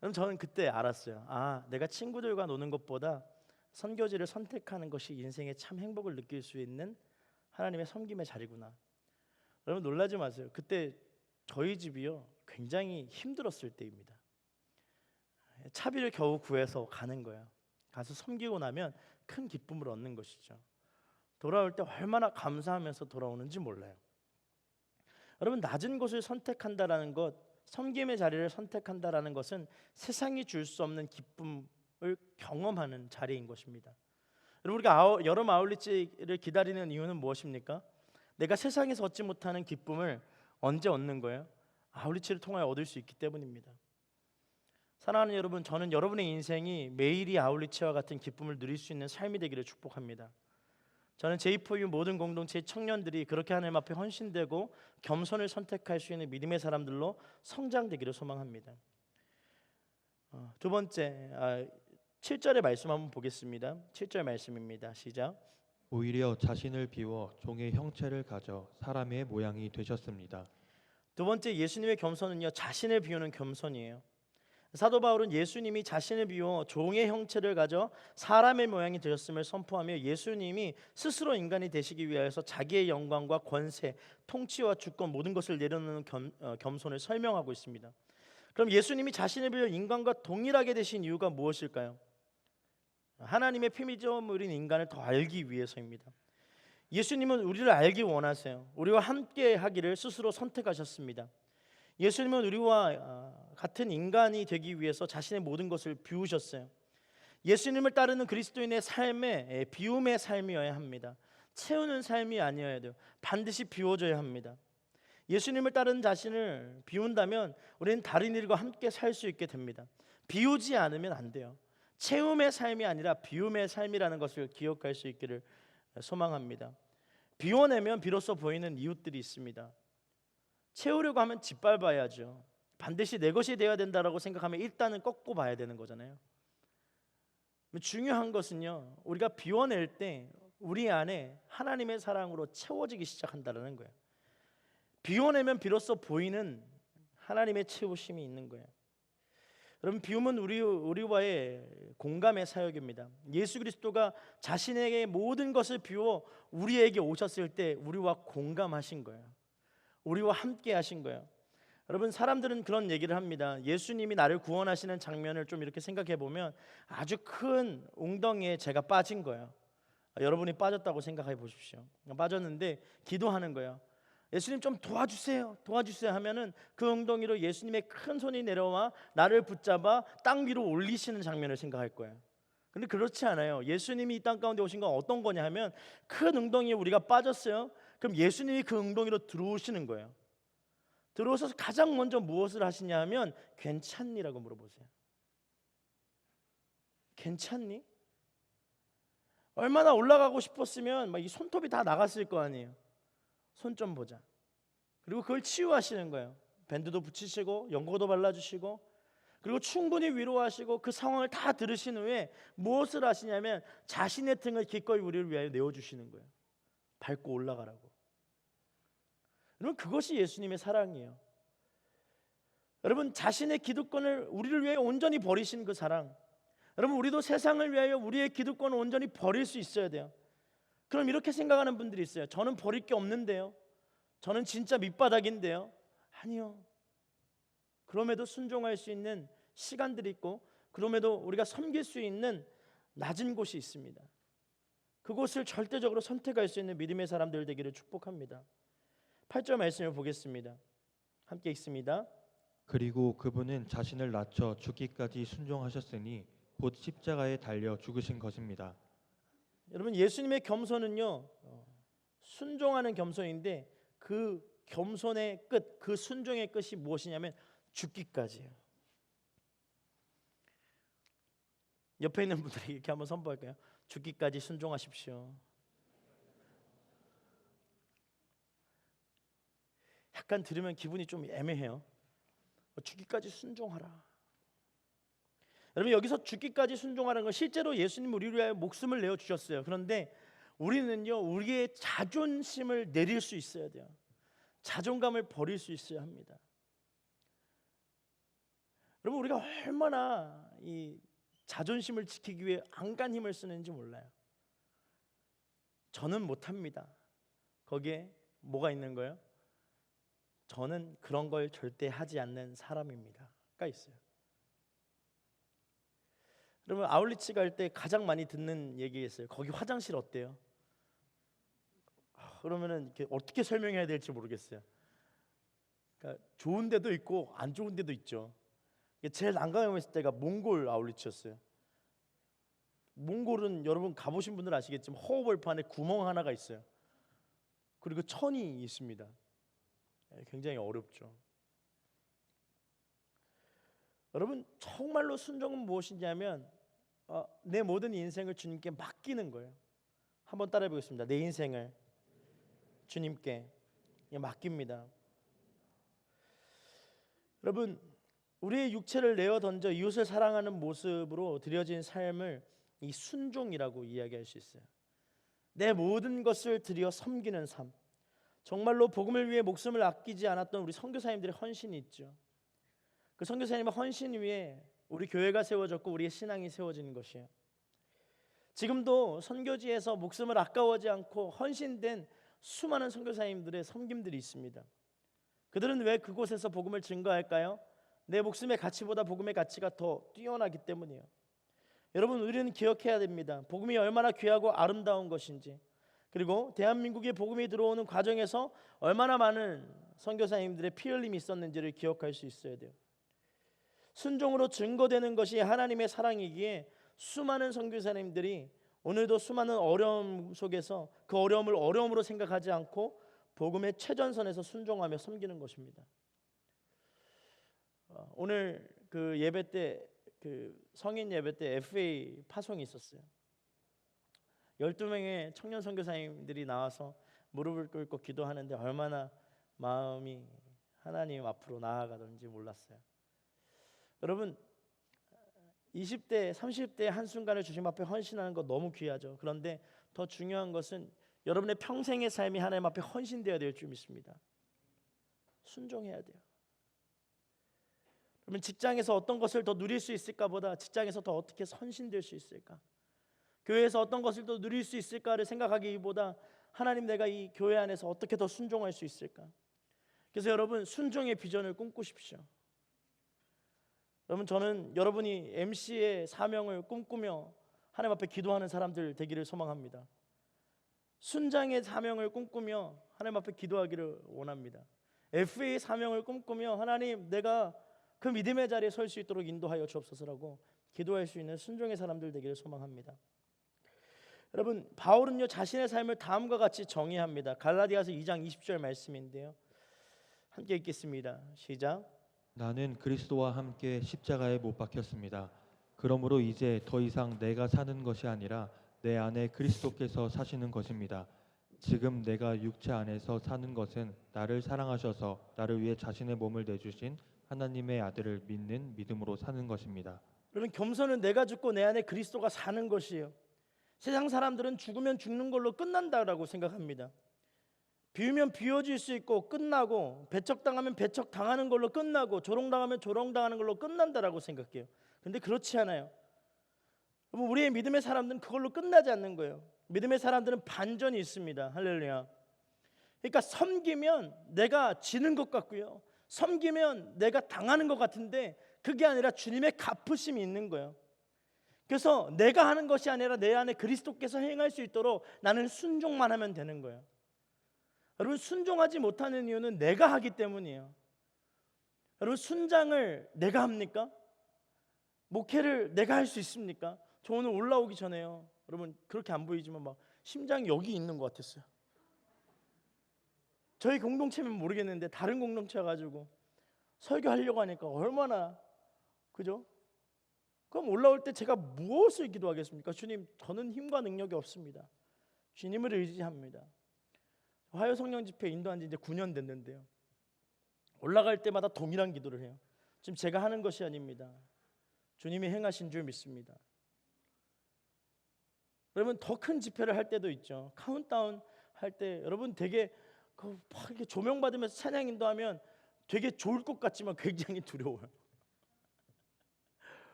그럼 저는 그때 알았어요. 아, 내가 친구들과 노는 것보다 선교지를 선택하는 것이 인생에 참 행복을 느낄 수 있는 하나님의 섬김의 자리구나. 여러분 놀라지 마세요. 그때 저희 집이요 굉장히 힘들었을 때입니다. 차비를 겨우 구해서 가는 거예요. 가서 섬기고 나면 큰 기쁨을 얻는 것이죠. 돌아올 때 얼마나 감사하면서 돌아오는지 몰라요. 여러분 낮은 곳을 선택한다라는 것, 섬김의 자리를 선택한다라는 것은 세상이 줄 수 없는 기쁨을 경험하는 자리인 것입니다. 여러분 우리가 여름 아울리치를 기다리는 이유는 무엇입니까? 내가 세상에서 얻지 못하는 기쁨을 언제 얻는 거예요? 아울리치를 통하여 얻을 수 있기 때문입니다. 사랑하는 여러분, 저는 여러분의 인생이 매일이 아울리치와 같은 기쁨을 누릴 수 있는 삶이 되기를 축복합니다. 저는 J4U 모든 공동체 청년들이 그렇게 하나님 앞에 헌신되고 겸손을 선택할 수 있는 믿음의 사람들로 성장되기를 소망합니다. 두 번째 7절의 말씀 한번 보겠습니다. 7절 말씀입니다. 시작. 오히려 자신을 비워 종의 형체를 가져 사람의 모양이 되셨습니다. 두 번째 예수님의 겸손은요 자신을 비우는 겸손이에요. 사도 바울은 예수님이 자신을 비워 종의 형체를 가져 사람의 모양이 되셨음을 선포하며 예수님이 스스로 인간이 되시기 위하여서 자기의 영광과 권세, 통치와 주권 모든 것을 내려놓는 겸손을 설명하고 있습니다. 그럼 예수님이 자신을 비워 인간과 동일하게 되신 이유가 무엇일까요? 하나님의 피조물인 인간을 더 알기 위해서입니다. 예수님은 우리를 알기 원하세요. 우리와 함께 하기를 스스로 선택하셨습니다. 예수님은 우리와 같은 인간이 되기 위해서 자신의 모든 것을 비우셨어요. 예수님을 따르는 그리스도인의 삶에 비움의 삶이어야 합니다. 채우는 삶이 아니어야 돼요. 반드시 비워져야 합니다. 예수님을 따르는 자신을 비운다면 우리는 다른 일과 함께 살 수 있게 됩니다. 비우지 않으면 안 돼요. 채움의 삶이 아니라 비움의 삶이라는 것을 기억할 수 있기를 소망합니다. 비워내면 비로소 보이는 이웃들이 있습니다. 채우려고 하면 짓밟아야죠. 반드시 내 것이 되어야 된다라고 생각하면 일단은 꺾고 봐야 되는 거잖아요. 중요한 것은요, 우리가 비워낼 때 우리 안에 하나님의 사랑으로 채워지기 시작한다는 거예요. 비워내면 비로소 보이는 하나님의 채우심이 있는 거예요. 여러분 비움은 우리와의 공감의 사역입니다. 예수 그리스도가 자신에게 모든 것을 비워 우리에게 오셨을 때 우리와 공감하신 거예요. 우리와 함께 하신 거예요. 여러분 사람들은 그런 얘기를 합니다. 예수님이 나를 구원하시는 장면을 좀 이렇게 생각해 보면 아주 큰 웅덩이에 제가 빠진 거예요. 여러분이 빠졌다고 생각해 보십시오. 빠졌는데 기도하는 거예요. 예수님 좀 도와주세요. 도와주세요 하면은 그 웅덩이로 예수님의 큰 손이 내려와 나를 붙잡아 땅 위로 올리시는 장면을 생각할 거예요. 근데 그렇지 않아요. 예수님이 이 땅 가운데 오신 건 어떤 거냐 하면 큰 웅덩이에 우리가 빠졌어요. 그럼 예수님이 그 웅덩이로 들어오시는 거예요. 들어오셔서 가장 먼저 무엇을 하시냐 하면 괜찮니라고 물어보세요. 괜찮니? 얼마나 올라가고 싶었으면 막 이 손톱이 다 나갔을 거 아니에요. 손 좀 보자. 그리고 그걸 치유하시는 거예요. 밴드도 붙이시고 연고도 발라주시고 그리고 충분히 위로하시고 그 상황을 다 들으신 후에 무엇을 하시냐면 자신의 등을 기꺼이 우리를 위하여 내어주시는 거예요. 밟고 올라가라고. 여러분 그것이 예수님의 사랑이에요. 여러분, 자신의 기득권을 우리를 위해 온전히 버리신 그 사랑, 여러분, 우리도 세상을 위하여 우리의 기득권을 온전히 버릴 수 있어야 돼요. 그럼 이렇게 생각하는 분들이 있어요. 저는 버릴 게 없는데요, 저는 진짜 밑바닥인데요. 아니요. 그럼에도 순종할 수 있는 시간들이 있고, 그럼에도 우리가 섬길 수 있는 낮은 곳이 있습니다. 그곳을 절대적으로 선택할 수 있는 믿음의 사람들 되기를 축복합니다. 8절 말씀을 보겠습니다. 함께 읽습니다. 그리고 그분은 자신을 낮춰 죽기까지 순종하셨으니 곧 십자가에 달려 죽으신 것입니다. 여러분, 예수님의 겸손은요, 순종하는 겸손인데 그 겸손의 끝, 그 순종의 끝이 무엇이냐면 죽기까지예요. 옆에 있는 분들에게 이렇게 한번 선포할까요? 죽기까지 순종하십시오. 약간 들으면 기분이 좀 애매해요. 죽기까지 순종하라. 여러분, 여기서 죽기까지 순종하라는 건 실제로 예수님 우리를 위하여 목숨을 내어 주셨어요. 그런데 우리는요, 우리의 자존심을 내릴 수 있어야 돼요. 자존감을 버릴 수 있어야 합니다. 여러분, 우리가 얼마나 이 자존심을 지키기 위해 안간 힘을 쓰는지 몰라요. 저는 못합니다. 거기에 뭐가 있는 거예요? 저는 그런 걸 절대 하지 않는 사람입니다가 있어요. 여러분, 아울리치 갈 때 가장 많이 듣는 얘기가 있어요. 거기 화장실 어때요? 그러면은 이렇게 어떻게 설명해야 될지 모르겠어요. 그러니까 좋은 데도 있고 안 좋은 데도 있죠. 제일 난감했을 때가 몽골 아울리치였어요. 몽골은 여러분 가보신 분들 아시겠지만 허허벌판에 구멍 하나가 있어요. 그리고 천이 있습니다. 굉장히 어렵죠. 여러분, 정말로 순종은 무엇이냐면 내 모든 인생을 주님께 맡기는 거예요. 한번 따라해 보겠습니다. 내 인생을 주님께 맡깁니다. 여러분, 우리의 육체를 내어 던져 이웃을 사랑하는 모습으로 드려진 삶을 이 순종이라고 이야기할 수 있어요. 내 모든 것을 드려 섬기는 삶. 정말로 복음을 위해 목숨을 아끼지 않았던 우리 선교사님들의 헌신이 있죠. 그 선교사님의 헌신 위에 우리 교회가 세워졌고 우리의 신앙이 세워지는 것이에요. 지금도 선교지에서 목숨을 아까워하지 않고 헌신된 수많은 선교사님들의 섬김들이 있습니다. 그들은 왜 그곳에서 복음을 증거할까요? 내 목숨의 가치보다 복음의 가치가 더 뛰어나기 때문이에요. 여러분, 우리는 기억해야 됩니다. 복음이 얼마나 귀하고 아름다운 것인지, 그리고 대한민국에 복음이 들어오는 과정에서 얼마나 많은 선교사님들의 피 흘림이 있었는지를 기억할 수 있어야 돼요. 순종으로 증거되는 것이 하나님의 사랑이기에 수많은 선교사님들이 오늘도 수많은 어려움 속에서 그 어려움을 어려움으로 생각하지 않고 복음의 최전선에서 순종하며 섬기는 것입니다. 오늘 그 예배 때, 그 성인 예배 때 FA 파송이 있었어요. 12명의 청년 선교사님들이 나와서 무릎을 꿇고 기도하는데 얼마나 마음이 하나님 앞으로 나아가던지 몰랐어요. 여러분, 20대, 30대 한순간을 주님 앞에 헌신하는 거 너무 귀하죠. 그런데 더 중요한 것은 여러분의 평생의 삶이 하나님 앞에 헌신되어야 될 줄 믿습니다. 순종해야 돼요. 그러면 직장에서 어떤 것을 더 누릴 수 있을까 보다 직장에서 더 어떻게 헌신될 수 있을까, 교회에서 어떤 것을 더 누릴 수 있을까를 생각하기보다 하나님, 내가 이 교회 안에서 어떻게 더 순종할 수 있을까. 그래서 여러분, 순종의 비전을 꿈꾸십시오. 여러분, 저는 여러분이 MC의 사명을 꿈꾸며 하나님 앞에 기도하는 사람들 되기를 소망합니다. 순장의 사명을 꿈꾸며 하나님 앞에 기도하기를 원합니다. FA의 사명을 꿈꾸며 하나님, 내가 그 믿음의 자리에 설 수 있도록 인도하여 주옵소서라고 기도할 수 있는 순종의 사람들 되기를 소망합니다. 여러분, 바울은요 자신의 삶을 다음과 같이 정의합니다. 갈라디아서 2장 20절 말씀인데요, 함께 읽겠습니다. 시작. 나는 그리스도와 함께 십자가에 못 박혔습니다. 그러므로 이제 더 이상 내가 사는 것이 아니라 내 안에 그리스도께서 사시는 것입니다. 지금 내가 육체 안에서 사는 것은 나를 사랑하셔서 나를 위해 자신의 몸을 내주신 하나님의 아들을 믿는 믿음으로 사는 것입니다. 여러분, 겸손은 내가 죽고 내 안에 그리스도가 사는 것이에요. 세상 사람들은 죽으면 죽는 걸로 끝난다라고 생각합니다. 비우면 비워질 수 있고 끝나고, 배척당하면 배척당하는 걸로 끝나고, 조롱당하면 조롱당하는 걸로 끝난다라고 생각해요. 근데 그렇지 않아요. 우리의 믿음의 사람들은 그걸로 끝나지 않는 거예요. 믿음의 사람들은 반전이 있습니다. 할렐루야. 그러니까 섬기면 내가 지는 것 같고요, 섬기면 내가 당하는 것 같은데 그게 아니라 주님의 갚으심이 있는 거예요. 그래서 내가 하는 것이 아니라 내 안에 그리스도께서 행할 수 있도록 나는 순종만 하면 되는 거예요. 여러분, 순종하지 못하는 이유는 내가 하기 때문이에요. 여러분, 순장을 내가 합니까? 목회를 내가 할 수 있습니까? 저 오늘 올라오기 전에요, 여러분 그렇게 안 보이지만 막 심장이 여기 있는 것 같았어요. 저희 공동체면 모르겠는데 다른 공동체 가지고 설교하려고 하니까 얼마나, 그죠? 그럼 올라올 때 제가 무엇을 기도하겠습니까? 주님, 저는 힘과 능력이 없습니다. 주님을 의지합니다. 화요 성령 집회 인도한 지 이제 9년 됐는데요, 올라갈 때마다 동일한 기도를 해요. 지금 제가 하는 것이 아닙니다. 주님이 행하신 줄 믿습니다. 여러분, 더 큰 집회를 할 때도 있죠. 카운트다운 할 때 여러분 되게 막 이렇게 조명 받으면서 찬양 인도하면 되게 좋을 것 같지만 굉장히 두려워요.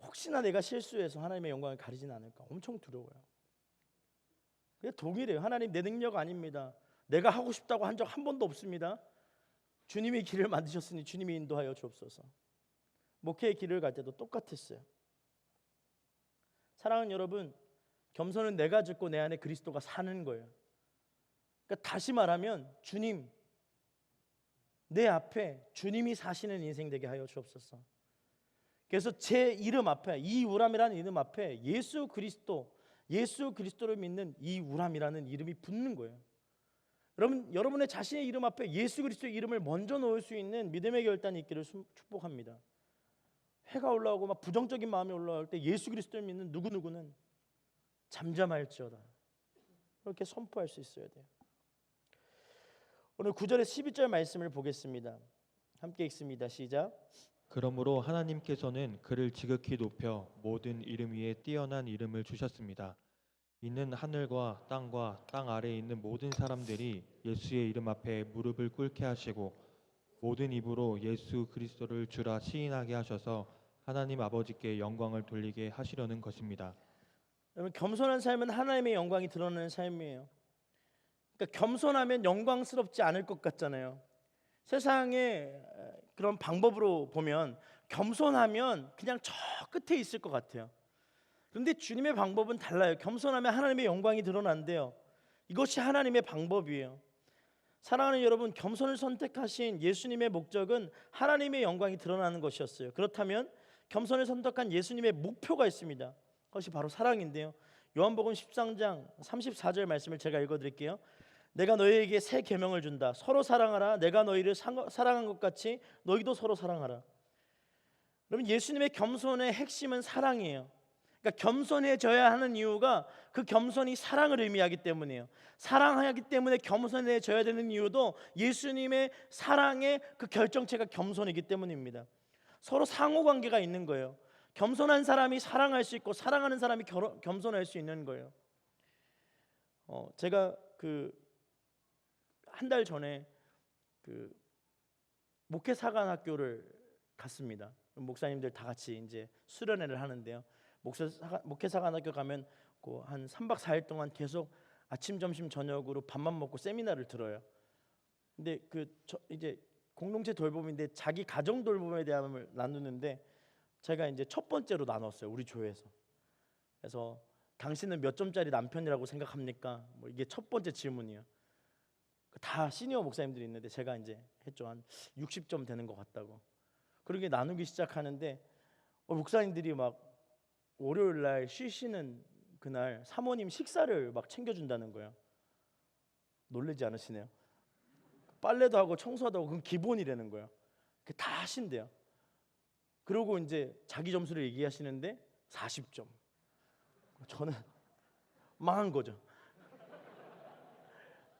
혹시나 내가 실수해서 하나님의 영광을 가리진 않을까 엄청 두려워요. 그게 동일해요. 하나님, 내 능력 아닙니다. 내가 하고 싶다고 한 적 한 번도 없습니다. 주님이 길을 만드셨으니 주님이 인도하여 주옵소서. 목회의 길을 갈 때도 똑같았어요. 사랑하는 여러분, 겸손은 내가 짓고 내 안에 그리스도가 사는 거예요. 그러니까 다시 말하면 주님, 내 앞에 주님이 사시는 인생 되게 하여 주옵소서. 그래서 제 이름 앞에, 이우람이라는 이름 앞에 예수 그리스도를 믿는 이우람이라는 이름이 붙는 거예요. 여러분의 자신의 이름 앞에 예수 그리스도의 이름을 먼저 놓을 수 있는 믿음의 결단이 있기를 축복합니다. 해가 올라오고 막 부정적인 마음이 올라올 때 예수 그리스도를 믿는 누구누구는 잠잠할지어다, 그렇게 선포할 수 있어야 돼요. 오늘 9절의 12절 말씀을 보겠습니다. 함께 읽습니다. 시작. 그러므로 하나님께서는 그를 지극히 높여 모든 이름 위에 뛰어난 이름을 주셨습니다. 이는 하늘과 땅과 땅 아래에 있는 모든 사람들이 예수의 이름 앞에 무릎을 꿇게 하시고 모든 입으로 예수 그리스도를 주라 시인하게 하셔서 하나님 아버지께 영광을 돌리게 하시려는 것입니다. 여러분, 겸손한 삶은 하나님의 영광이 드러나는 삶이에요. 그러니까 겸손하면 영광스럽지 않을 것 같잖아요. 세상의 그런 방법으로 보면 겸손하면 그냥 저 끝에 있을 것 같아요. 그런데 주님의 방법은 달라요. 겸손하면 하나님의 영광이 드러난대요. 이것이 하나님의 방법이에요. 사랑하는 여러분, 겸손을 선택하신 예수님의 목적은 하나님의 영광이 드러나는 것이었어요. 그렇다면 겸손을 선택한 예수님의 목표가 있습니다. 그것이 바로 사랑인데요, 요한복음 13장 34절 말씀을 제가 읽어드릴게요. 내가 너희에게 새 계명을 준다. 서로 사랑하라. 내가 너희를 사랑한 것 같이 너희도 서로 사랑하라. 여러분, 예수님의 겸손의 핵심은 사랑이에요. 그러니까 겸손해져야 하는 이유가 그 겸손이 사랑을 의미하기 때문이에요. 사랑하기 때문에 겸손해져야 되는 이유도 예수님의 사랑의 그 결정체가 겸손이기 때문입니다. 서로 상호관계가 있는 거예요. 겸손한 사람이 사랑할 수 있고 사랑하는 사람이 겸손할 수 있는 거예요. 제가 한 달 전에 목회사관학교를 갔습니다. 목사님들 다 같이 이제 수련회를 하는데요. 목회사관학교 가면 한 3박 4일 동안 계속 아침, 점심, 저녁으로 밥만 먹고 세미나를 들어요. 근데 이제 공동체 돌봄인데 자기 가정 돌봄에 대함을 나누는데 제가 이제 첫 번째로 나눴어요, 우리 교회에서. 그래서 당신은 몇 점짜리 남편이라고 생각합니까? 뭐 이게 첫 번째 질문이에요. 다 시니어 목사님들이 있는데 제가 이제 했죠. 한 60점 되는 것 같다고. 그렇게 나누기 시작하는데 목사님들이 막 월요일 날 쉬시는 그날 사모님 식사를 막 챙겨준다는 거예요. 놀라지 않으시네요? 빨래도 하고 청소도 하고 그건 기본이라는 거예요. 다 하신대요. 그리고 이제 자기 점수를 얘기하시는데 40점. 저는 망한 거죠.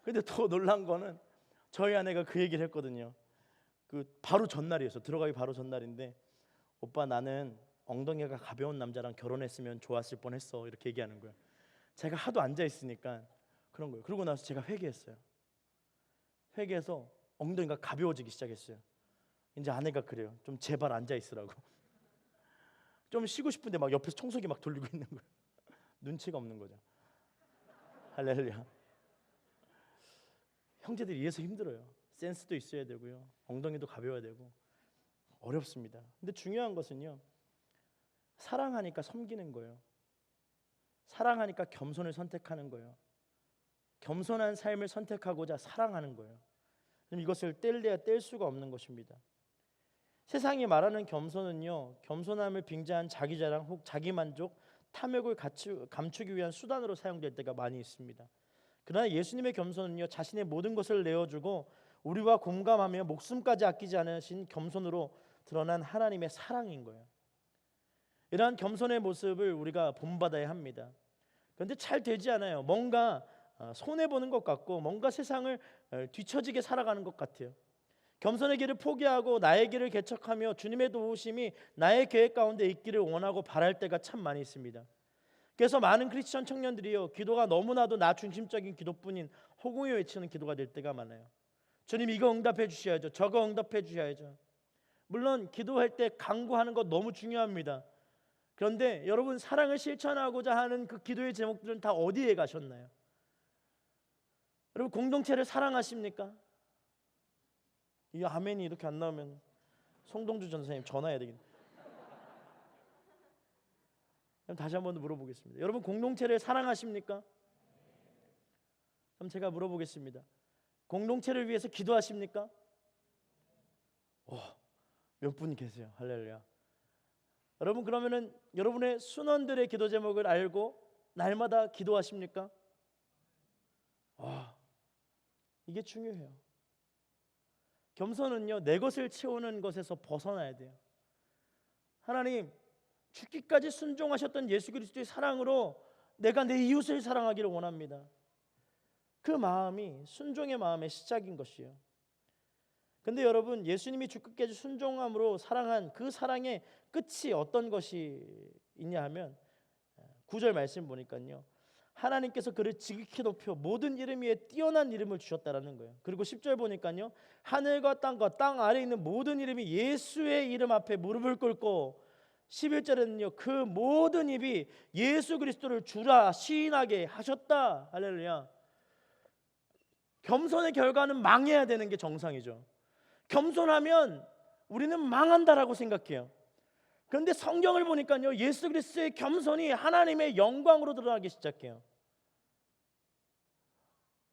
근데 더 놀란 거는 저희 아내가 그 얘기를 했거든요. 바로 전날이었어. 들어가기 바로 전날인데, 오빠 나는 엉덩이가 가벼운 남자랑 결혼했으면 좋았을 뻔했어, 이렇게 얘기하는 거예요. 제가 하도 앉아 있으니까 그런 거예요. 그러고 나서 제가 회개했어요. 회개해서 엉덩이가 가벼워지기 시작했어요. 이제 아내가 그래요. 좀 제발 앉아 있으라고. 좀 쉬고 싶은데 막 옆에서 청소기 막 돌리고 있는 거예요. 눈치가 없는 거죠. 할렐루야. 형제들이 이래서 힘들어요. 센스도 있어야 되고요. 엉덩이도 가벼워야 되고 어렵습니다. 근데 중요한 것은요. 사랑하니까 섬기는 거예요. 사랑하니까 겸손을 선택하는 거예요. 겸손한 삶을 선택하고자 사랑하는 거예요. 이것을 뗄래야 뗄 수가 없는 것입니다. 세상이 말하는 겸손은요, 겸손함을 빙자한 자기 자랑 혹 자기 만족, 탐욕을 감추기 위한 수단으로 사용될 때가 많이 있습니다. 그러나 예수님의 겸손은요, 자신의 모든 것을 내어주고 우리와 공감하며 목숨까지 아끼지 않으신 겸손으로 드러난 하나님의 사랑인 거예요. 이러한 겸손의 모습을 우리가 본받아야 합니다. 그런데 잘 되지 않아요. 뭔가 손해보는 것 같고 뭔가 세상을 뒤처지게 살아가는 것 같아요. 겸손의 길을 포기하고 나의 길을 개척하며 주님의 도우심이 나의 계획 가운데 있기를 원하고 바랄 때가 참 많이 있습니다. 그래서 많은 크리스천 청년들이요, 기도가 너무나도 나 중심적인 기도뿐인 허공에 외치는 기도가 될 때가 많아요. 주님 이거 응답해 주셔야죠. 저거 응답해 주셔야죠. 물론 기도할 때 간구하는 것 너무 중요합니다. 그런데 여러분, 사랑을 실천하고자 하는 그 기도의 제목들은 다 어디에 가셨나요? 여러분, 공동체를 사랑하십니까? 이 아멘이 이렇게 안 나오면 송동주 전사님 전화해야 되겠네. 그럼 다시 한번 물어보겠습니다. 여러분, 공동체를 사랑하십니까? 그럼 제가 물어보겠습니다. 공동체를 위해서 기도하십니까? 몇 분 계세요. 할렐루야. 여러분, 그러면은 여러분의 순원들의 기도 제목을 알고 날마다 기도하십니까? 이게 중요해요. 겸손은요, 내 것을 채우는 것에서 벗어나야 돼요. 하나님, 죽기까지 순종하셨던 예수 그리스도의 사랑으로 내가 내 이웃을 사랑하기를 원합니다. 그 마음이 순종의 마음의 시작인 것이에요. 근데 여러분, 예수님이 죽기까지 순종함으로 사랑한 그 사랑의 끝이 어떤 것이 있냐 하면 9절 말씀 보니까요, 하나님께서 그를 지극히 높여 모든 이름 위에 뛰어난 이름을 주셨다라는 거예요. 그리고 10절 보니까요, 하늘과 땅과 땅 아래에 있는 모든 이름이 예수의 이름 앞에 무릎을 꿇고, 11절에는요, 그 모든 입이 예수 그리스도를 주라 시인하게 하셨다. 할렐루야. 겸손의 결과는 망해야 되는 게 정상이죠. 겸손하면 우리는 망한다라고 생각해요. 그런데 성경을 보니까요, 예수 그리스도의 겸손이 하나님의 영광으로 드러나기 시작해요.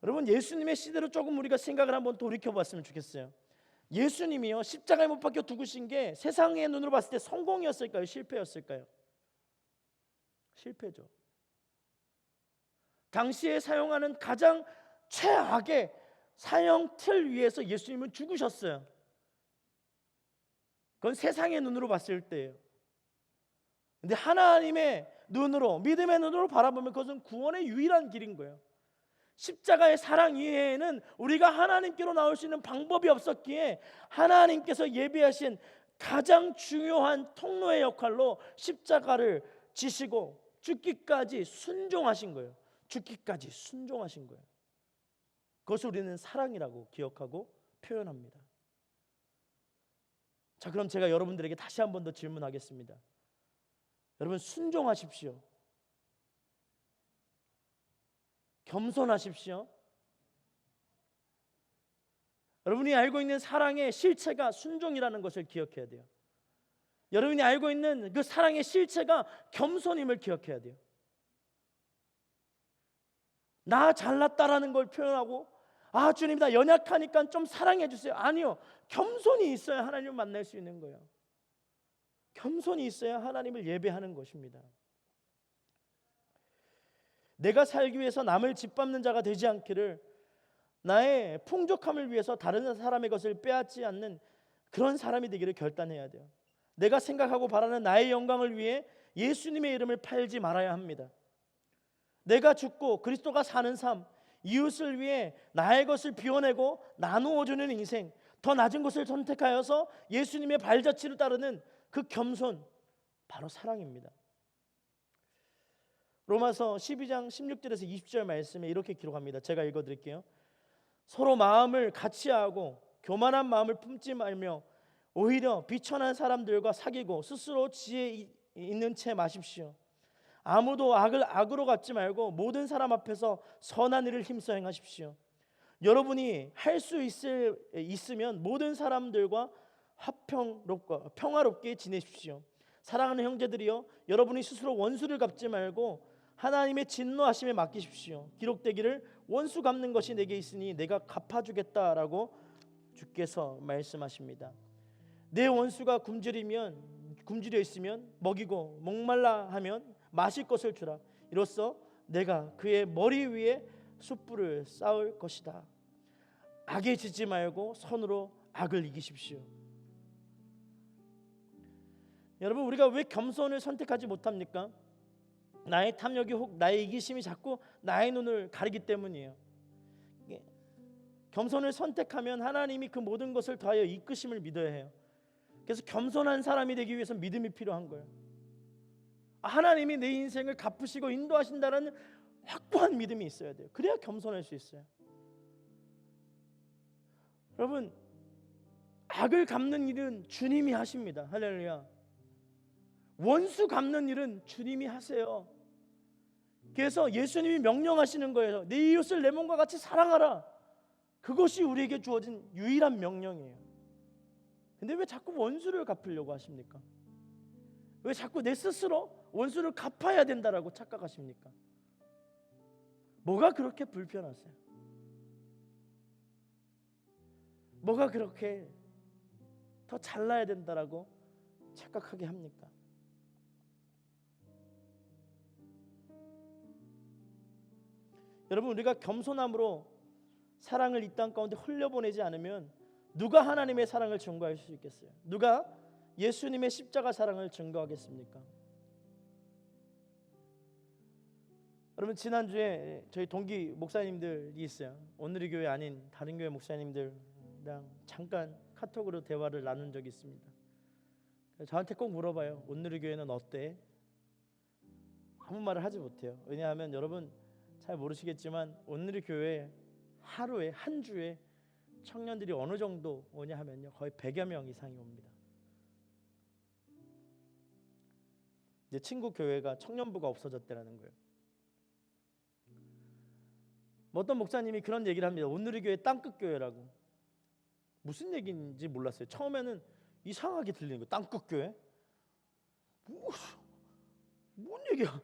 여러분, 예수님의 시대로 조금 우리가 생각을 한번 돌이켜봤으면 좋겠어요. 예수님이요, 십자가에 못 박혀 죽으신 게 세상의 눈으로 봤을 때 성공이었을까요? 실패였을까요? 실패죠. 당시에 사용하는 가장 최악의 사형 틀 위에서 예수님은 죽으셨어요. 그건 세상의 눈으로 봤을 때예요. 근데 하나님의 눈으로, 믿음의 눈으로 바라보면 그것은 구원의 유일한 길인 거예요. 십자가의 사랑 이외에는 우리가 하나님께로 나올 수 있는 방법이 없었기에 하나님께서 예비하신 가장 중요한 통로의 역할로 십자가를 지시고 죽기까지 순종하신 거예요. 죽기까지 순종하신 거예요. 그것을 우리는 사랑이라고 기억하고 표현합니다. 자, 그럼 제가 여러분들에게 다시 한 번 더 질문하겠습니다. 여러분, 순종하십시오. 겸손하십시오. 여러분이 알고 있는 사랑의 실체가 순종이라는 것을 기억해야 돼요. 여러분이 알고 있는 그 사랑의 실체가 겸손임을 기억해야 돼요. 나 잘났다라는 걸 표현하고, 주님 나 연약하니까 좀 사랑해 주세요. 아니요, 겸손이 있어야 하나님을 만날 수 있는 거예요. 겸손이 있어야 하나님을 예배하는 것입니다. 내가 살기 위해서 남을 짓밟는 자가 되지 않기를, 나의 풍족함을 위해서 다른 사람의 것을 빼앗지 않는 그런 사람이 되기를 결단해야 돼요. 내가 생각하고 바라는 나의 영광을 위해 예수님의 이름을 팔지 말아야 합니다. 내가 죽고 그리스도가 사는 삶, 이웃을 위해 나의 것을 비워내고 나누어주는 인생, 더 낮은 것을 선택하여서 예수님의 발자취를 따르는 그 겸손, 바로 사랑입니다. 로마서 12장 16절에서 20절 말씀에 이렇게 기록합니다. 제가 읽어드릴게요. 서로 마음을 같이하고 교만한 마음을 품지 말며 오히려 비천한 사람들과 사귀고 스스로 지혜 있는 채 마십시오. 아무도 악을 악으로 갚지 말고 모든 사람 앞에서 선한 일을 힘써 행하십시오. 여러분이 할 수 있으면 모든 사람들과 평화롭게 지내십시오. 사랑하는 형제들이여, 여러분이 스스로 원수를 갚지 말고 하나님의 진노하심에 맡기십시오. 기록되기를 원수 갚는 것이 내게 있으니 내가 갚아주겠다라고 주께서 말씀하십니다. 내 원수가 굶주려 있으면 먹이고 목말라 하면 마실 것을 주라. 이로써 내가 그의 머리 위에 숯불을 쌓을 것이다. 악에 지지 말고 선으로 악을 이기십시오. 여러분, 우리가 왜 겸손을 선택하지 못합니까? 나의 탐욕이 혹 나의 이기심이 자꾸 나의 눈을 가리기 때문이에요. 겸손을 선택하면 하나님이 그 모든 것을 더하여 이끄심을 믿어야 해요. 그래서 겸손한 사람이 되기 위해서 믿음이 필요한 거예요. 하나님이 내 인생을 갚으시고 인도하신다는 확고한 믿음이 있어야 돼요. 그래야 겸손할 수 있어요. 여러분, 악을 갚는 일은 주님이 하십니다. 할렐루야. 원수 갚는 일은 주님이 하세요. 그래서 예수님이 명령하시는 거예요. 내 이웃을 내 몸과 같이 사랑하라. 그것이 우리에게 주어진 유일한 명령이에요. 근데 왜 자꾸 원수를 갚으려고 하십니까? 왜 자꾸 내 스스로 원수를 갚아야 된다라고 착각하십니까? 뭐가 그렇게 불편하세요? 뭐가 그렇게 더 잘나야 된다라고 착각하게 합니까? 여러분, 우리가 겸손함으로 사랑을 이 땅 가운데 흘려보내지 않으면 누가 하나님의 사랑을 증거할 수 있겠어요? 누가 예수님의 십자가 사랑을 증거하겠습니까? 여러분, 지난주에 저희 동기 목사님들이 있어요. 오늘의 교회 아닌 다른 교회 목사님들이랑 잠깐 카톡으로 대화를 나눈 적이 있습니다. 저한테 꼭 물어봐요. 오늘의 교회는 어때? 아무 말을 하지 못해요. 왜냐하면 여러분 잘 모르시겠지만 오늘의 교회 하루에 한 주에 청년들이 어느 정도 오냐 하면요, 거의 100여 명 이상이 옵니다. 내 친구 교회가 청년부가 없어졌다는 거예요. 어떤 목사님이 그런 얘기를 합니다. 오늘의 교회 땅끝 교회라고. 무슨 얘기인지 몰랐어요. 처음에는 이상하게 들리는 거예요. 땅끝 교회? 뭔 얘기야?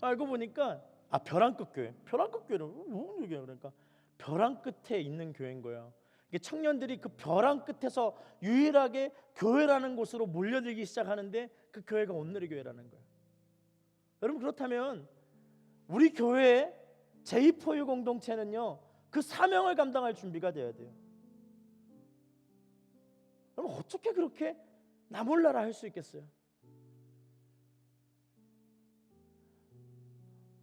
알고 보니까 벼랑 끝 교회. 벼랑 끝 교회는 뭔 얘기야? 그러니까 벼랑 끝에 있는 교회인 거예요. 이게 청년들이 그 벼랑 끝에서 유일하게 교회라는 곳으로 몰려들기 시작하는데 그 교회가 오늘의 교회라는 거예요. 여러분, 그렇다면 우리 교회의 제2포유 공동체는요, 그 사명을 감당할 준비가 되어야 돼요. 여러분, 어떻게 그렇게 나 몰라라 할 수 있겠어요?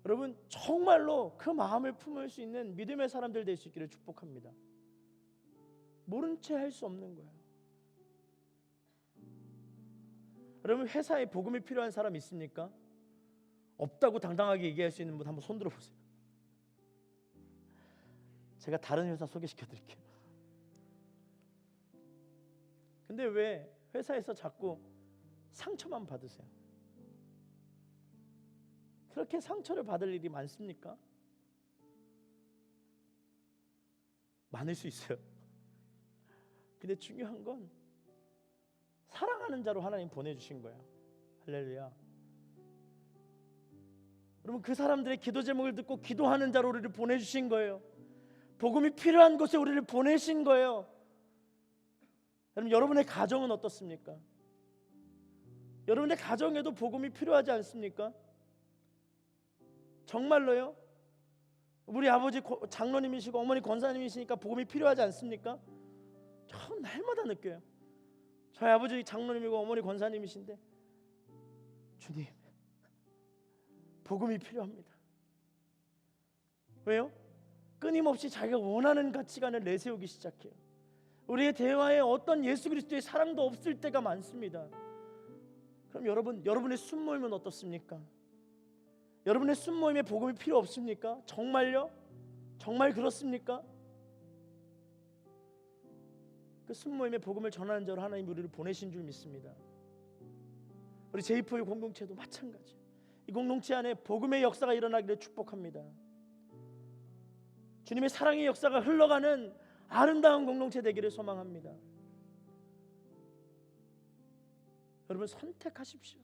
여러분, 정말로 그 마음을 품을 수 있는 믿음의 사람들 될 수 있기를 축복합니다. 모른 채 할 수 없는 거예요. 여러분, 회사에 복음이 필요한 사람 있습니까? 없다고 당당하게 얘기할 수 있는 분 한번 손 들어보세요. 제가 다른 회사 소개시켜 드릴게요. 근데 왜 회사에서 자꾸 상처만 받으세요? 그렇게 상처를 받을 일이 많습니까? 많을 수 있어요. 근데 중요한 건 사랑하는 자로 하나님 보내주신 거예요. 할렐루야. 여러분, 그 사람들의 기도 제목을 듣고 기도하는 자로 우리를 보내주신 거예요. 복음이 필요한 곳에 우리를 보내신 거예요. 여러분, 여러분의 가정은 어떻습니까? 여러분의 가정에도 복음이 필요하지 않습니까? 정말로요? 우리 아버지 장로님이시고 어머니 권사님이시니까 복음이 필요하지 않습니까? 전 날마다 느껴요. 저희 아버지 장로님이고 어머니 권사님이신데 주님, 복음이 필요합니다. 왜요? 끊임없이 자기가 원하는 가치관을 내세우기 시작해요. 우리의 대화에 어떤 예수 그리스도의 사랑도 없을 때가 많습니다. 그럼 여러분의 숨 모임은 어떻습니까? 여러분의 순모임에 복음이 필요 없습니까? 정말요? 정말 그렇습니까? 그 순모임에 복음을 전하는 자로 하나님 우리를 보내신 줄 믿습니다. 우리 제이포유 공동체도 마찬가지. 이 공동체 안에 복음의 역사가 일어나기를 축복합니다. 주님의 사랑의 역사가 흘러가는 아름다운 공동체 되기를 소망합니다. 여러분 선택하십시오.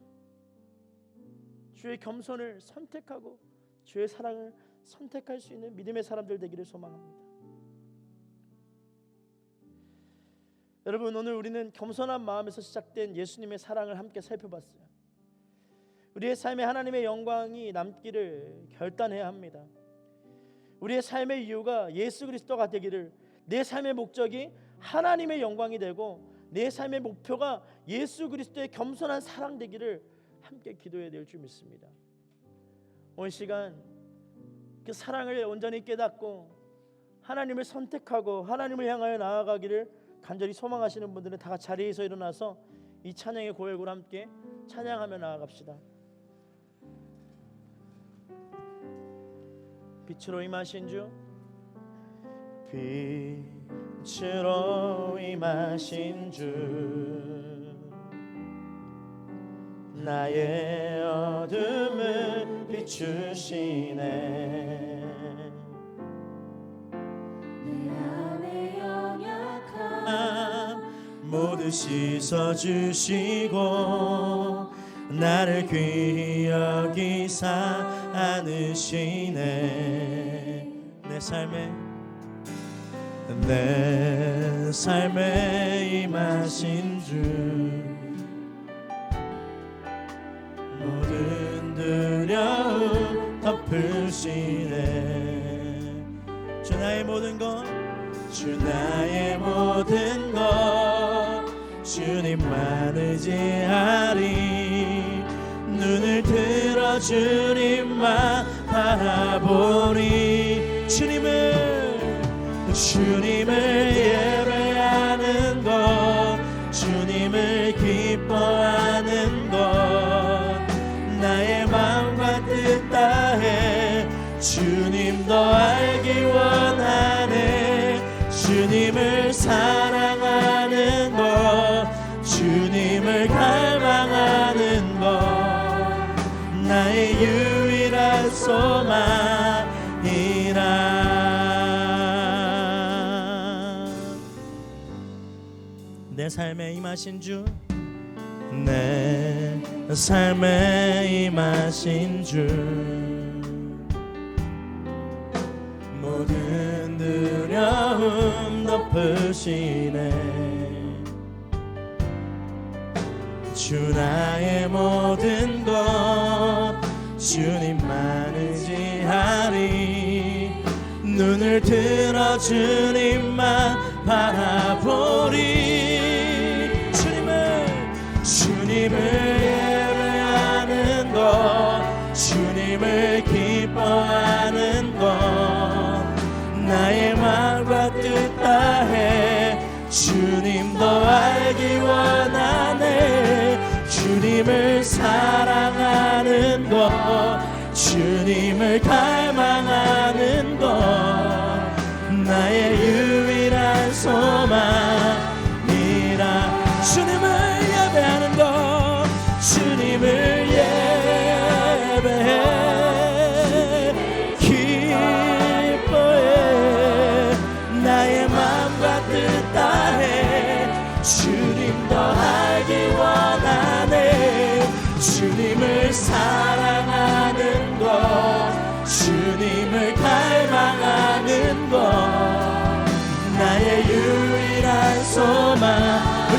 주의 겸손을 선택하고 주의 사랑을 선택할 수 있는 믿음의 사람들 되기를 소망합니다. 여러분 오늘 우리는 겸손한 마음에서 시작된 예수님의 사랑을 함께 살펴봤어요. 우리의 삶에 하나님의 영광이 남기를 결단해야 합니다. 우리의 삶의 이유가 예수 그리스도가 되기를, 내 삶의 목적이 하나님의 영광이 되고 내 삶의 목표가 예수 그리스도의 겸손한 사랑 되기를 함께 기도해야 될 줄 믿습니다. 오늘 시간 그 사랑을 온전히 깨닫고 하나님을 선택하고 하나님을 향하여 나아가기를 간절히 소망하시는 분들은 다 같이 자리에서 일어나서 이 찬양의 고백으로 함께 찬양하며 나아갑시다. 빛으로 임하신 주, 빛으로 임하신 주, 나의 어둠을 비추시네. 내 안에 연약함 모두 씻어주시고 나를 귀히 여기사 안으시네. 내 삶에 임하신 주, 모든 두려움 덮으시네. 주 나의 모든 것, 주 나의 모든 것 주님만 의지하리. 눈을 들어 주님만 바라보리. 주님을 예배하는 것, 주님을 기뻐하는 것, 나의 마음과 뜻 다해 주님도 알기 원하네. 주님을 사랑하는 것, 주님을 갈망하는 것, 나의 유일한 소망이라. 내 삶에 임하신 주, 내 삶에 임하신 주, 모든 두려움 덮으시네. 주 나의 모든 것 주님만 의지하리. 눈을 들어 주님만 바라보리. 주님을 예배하는 것, 주님을 기뻐하는 것, 나의 마음과 뜻 다해 주님도 알기 원하네. 주님을 사랑하는 것, 주님을 갈망하는 것, 나의 유일한 소망이라. 주님을 예배하는 것, 주님을 예배해 기뻐해, 나의 마음과 뜻 다해 주님도 알기 원하네. 주님을 사랑하는 것, 주님을 갈망하는 것, 나의 유일한 소망.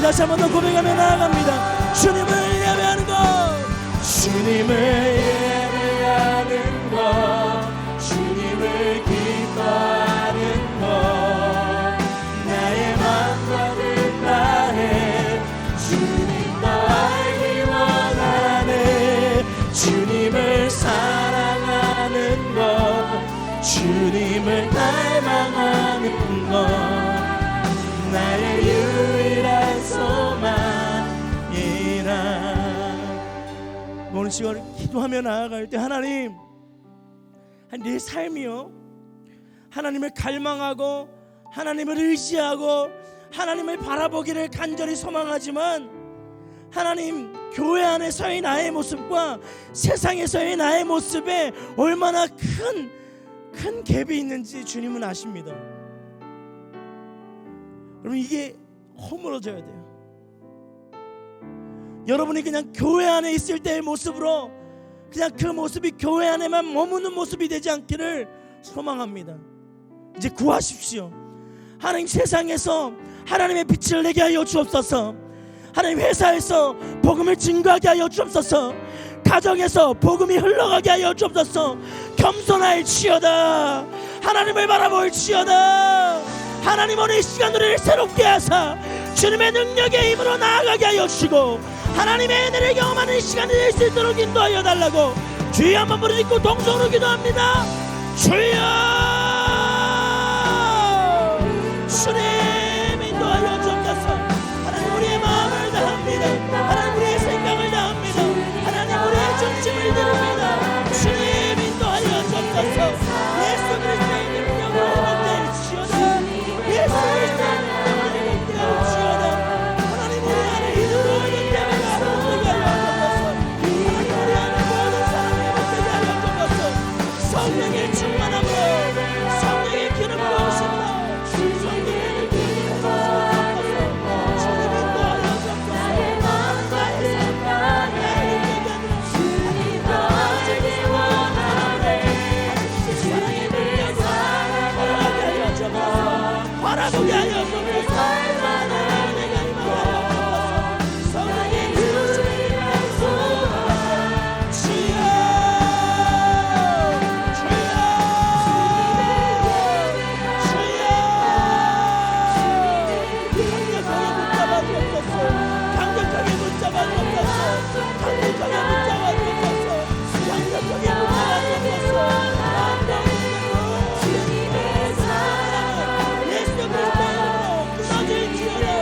다시 한 번 더 고백하며 나아갑니다. 주님을 예배하는 것, 주님을 예배하는 것, 주님을 기뻐하는 것, 나의 마음과 뜻 다해 주님도 알기 원하네. 주님을 사랑하는 것, 주님을 갈망하는 것, 나의 유일한 소망이라. 오늘 시간 기도하며 나아갈 때 하나님, 내 삶이요 하나님을 갈망하고 하나님을 의지하고 하나님을 바라보기를 간절히 소망하지만 하나님, 교회 안에서의 나의 모습과 세상에서의 나의 모습에 얼마나 큰 갭이 있는지 주님은 아십니다. 여러분, 이게 허물어져야 돼요. 여러분이 그냥 교회 안에 있을 때의 모습으로 그냥 그 모습이 교회 안에만 머무는 모습이 되지 않기를 소망합니다. 이제 구하십시오. 하나님, 세상에서 하나님의 빛을 내게 하여 주옵소서. 하나님, 회사에서 복음을 증거하게 하여 주옵소서. 가정에서 복음이 흘러가게 하여 주옵소서. 겸손할지어다. 하나님을 바라볼지어다. 하나님, 오늘 이 시간 우리를 새롭게 하사 주님의 능력의 힘으로 나아가게 하여 주시고 하나님의 은혜를 경험하는 이 시간이 될 수 있도록 인도하여 달라고 주여 한번 부르짖고 동성으로 기도합니다. 주여, 주님 인도하여 주옵소서. 하나님, 우리의 마음을 다합니다. 하나님, 우리의 생각을 다합니다. 하나님, 우리의 중심을 드립니다. 주님 인도하여 주옵소서. 예수 그리스도의 능력으로 회복될지어다. 예수 그리스도의 능력으로 회복될지어다. 하나님, 우리 안에 이름으로 회복되게 하여 주옵소서. 하나님, 우리 안에 모든 사람이 회복되게 하여 주옵소서. 성령의 충만함으로 성령의 기름 부으심으로 성령의 기름 부으소서. 주님 인도하여 주옵소서. 나의 생각 나의 능력이 주님 너를 원하네. 주님의 능력으로 바라보게 하여 주옵소서. 바라보게 하여 주옵소서. 내가 임하여 주옵소서. 성령의 기름 부으소서. 주여, 강력하게 붙잡아 주옵소서. 강력하게 붙잡아 주옵소서. 강력하게 붙잡아 주옵소서. 주님의 사랑 예수 그리스도의 이름으로 끊어질지어다.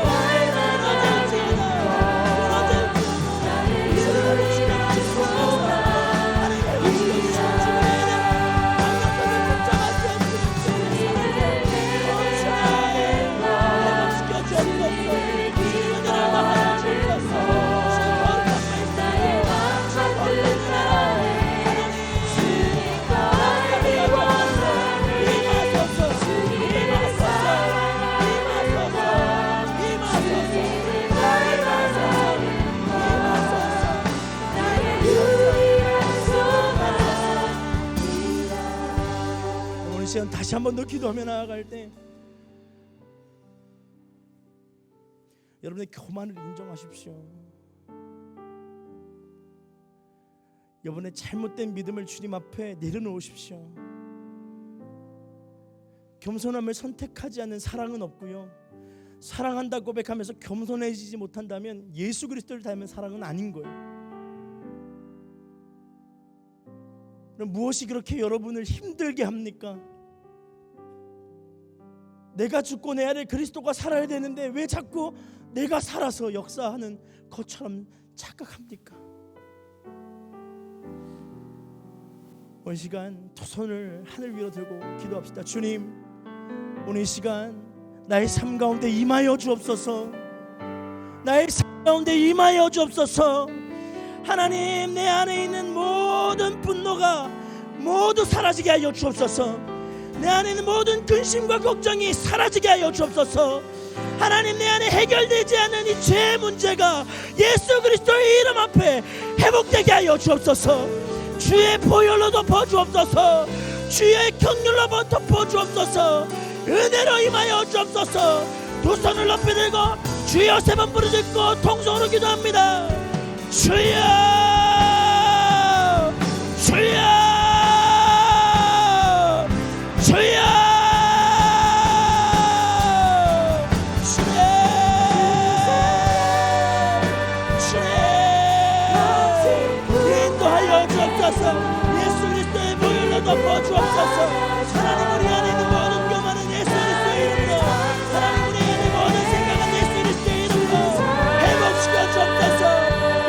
오늘 시간 다시 한 번 더 기도하며 나아갈 때 여러분의 교만을 인정하십시오. 여러분의 잘못된 믿음을 주님 앞에 내려놓으십시오. 겸손함을 선택하지 않는 사랑은 없고요, 사랑한다 고백하면서 겸손해지지 못한다면 예수 그리스도를 닮은 사랑은 아닌 거예요. 그럼 무엇이 그렇게 여러분을 힘들게 합니까? 내가 죽고 내 안에 그리스도가 살아야 되는데 왜 자꾸 내가 살아서 역사하는 것처럼 착각합니까? 오늘 시간 두 손을 하늘 위로 들고 기도합시다. 주님, 오늘 이 시간 나의 삶 가운데 임하여 주옵소서. 나의 삶 가운데 임하여 주옵소서. 하나님, 내 안에 있는 모든 분노가 모두 사라지게 하여 주옵소서. 내 안에 있는 모든 근심과 걱정이 사라지게 하여 주옵소서. 하나님, 내 안에 해결되지 않은 이 죄의 문제가 예수 그리스도의 이름 앞에 회복되게 하여 주옵소서. 주의 보혈로 덮어 주옵소서. 주의 긍휼로 덮어 주옵소서. 은혜로 임하여 주옵소서. 두 손을 높이 들고 주여 세 번 부르짖고 통성으로 기도합니다. 주여, 주여, 주여, 인도하여 주옵소서. 예수 그리스도의 보혈로 덮어 주옵소서. 하나님, 우리 안에 있는 모든 교만은 예수 그리스도의 이름으로, 하나님, 우리 안에 모든 생각은 예수 그리스도의 이름으로 회복시켜 주옵소서.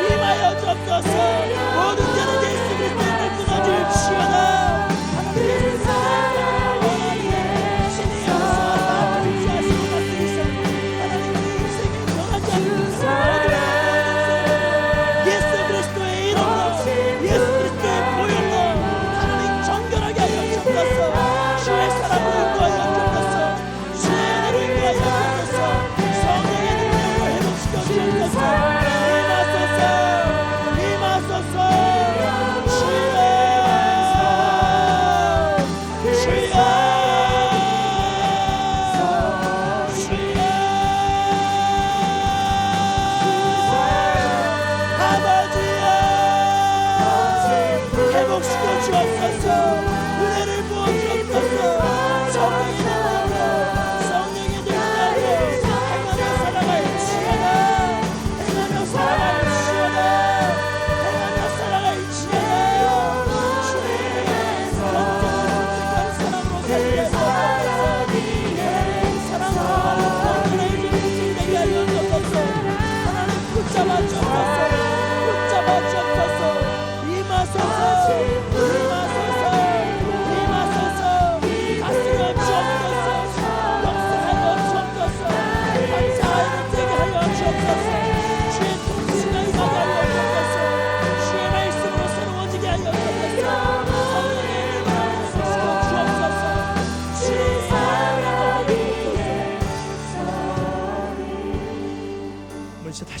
임하여 주옵소서. 모든 죄는 예수 그리스도의 이름으로 끊어질지어다. 하나님,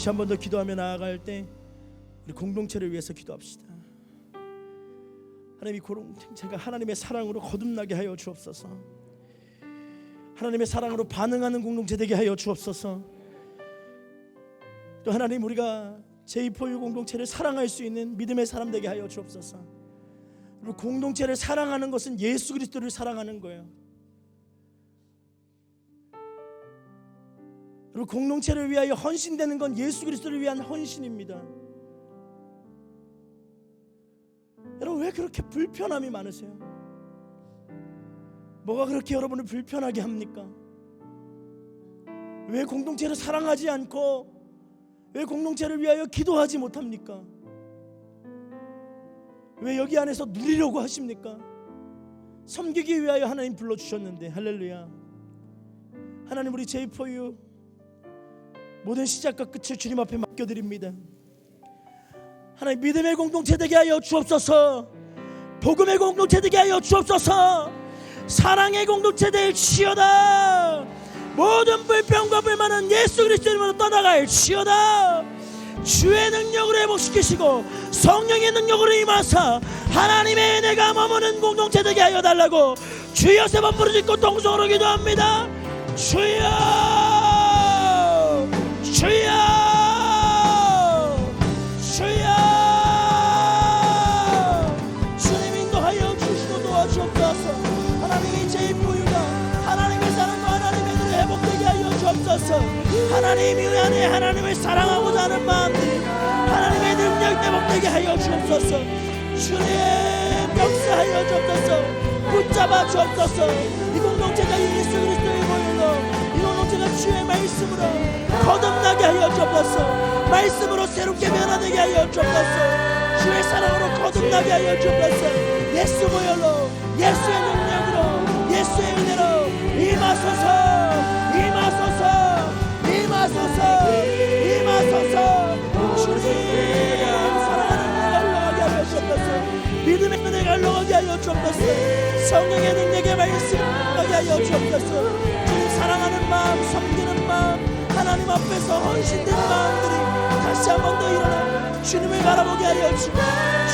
다시 한 번 더 기도하며 나아갈 때 우리 공동체를 위해서 기도합시다. 하나님, 이 공동체가 하나님의 사랑으로 거듭나게 하여 주옵소서. 하나님의 사랑으로 반응하는 공동체 되게 하여 주옵소서. 또 하나님, 우리가 제2포유 공동체를 사랑할 수 있는 믿음의 사람 되게 하여 주옵소서. 그리고 공동체를 사랑하는 것은 예수 그리스도를 사랑하는 거예요. 그리고 공동체를 위하여 헌신되는 건 예수 그리스도를 위한 헌신입니다. 여러분, 왜 그렇게 불편함이 많으세요? 뭐가 그렇게 여러분을 불편하게 합니까? 왜 공동체를 사랑하지 않고 왜 공동체를 위하여 기도하지 못합니까? 왜 여기 안에서 누리려고 하십니까? 섬기기 위하여 하나님 불러주셨는데. 할렐루야. 하나님, 우리 제2포유 모든 시작과 끝을 주님 앞에 맡겨드립니다. 하나님, 믿음의 공동체 되게 하여 주옵소서. 복음의 공동체 되게 하여 주옵소서. 사랑의 공동체 될지어다. 모든 불평과 불만은 예수 그리스도로 떠나갈지어다. 주의 능력으로 회복시키시고 성령의 능력으로 임하사 하나님의 은혜가 머무는 공동체 되게 하여 달라고 주여 세 번 부르짖고 동성으로 기도합니다. 주여, 주여, 주여. 주님 인도하여 주시고 도와주옵소서. 하나님이 제2포유가 하나님의 사랑과 하나님의 은혜를 회복되게 하여 주옵소서. 하나님이 안에 하나님을 사랑하고자 하는 마음들이 하나님의 능력 회복되게 하여 주옵소서. 주님 역사하여 주옵소서. 붙잡아 주옵소서. 이 공동체가 예수 그리스도의 모여서 이 공동체가 주의 말씀으로 거듭나게 하여 주옵소서. 말씀으로 새롭게 변화되게 하여 주옵소서. 주의 사랑으로 거듭나게 하여 주옵소서. 예수 보혈로, 예수의 능력으로, 예수의 은혜로 임하소서, 임하소서, 임하소서, 임하소서. 주님 사랑하는 은혜가 흘러가게 하여 주옵소서. 믿음의 은혜가 흘러가게 하여 주옵소서. 성령의 능력의 말씀 흘러가게 하여 주옵소서. 주님 사랑하는 마음, 섬기는 마음, 하나님 앞에서 헌신된 마음들이 다시 한 번 더 일어나 주님을 바라보게 하여 주고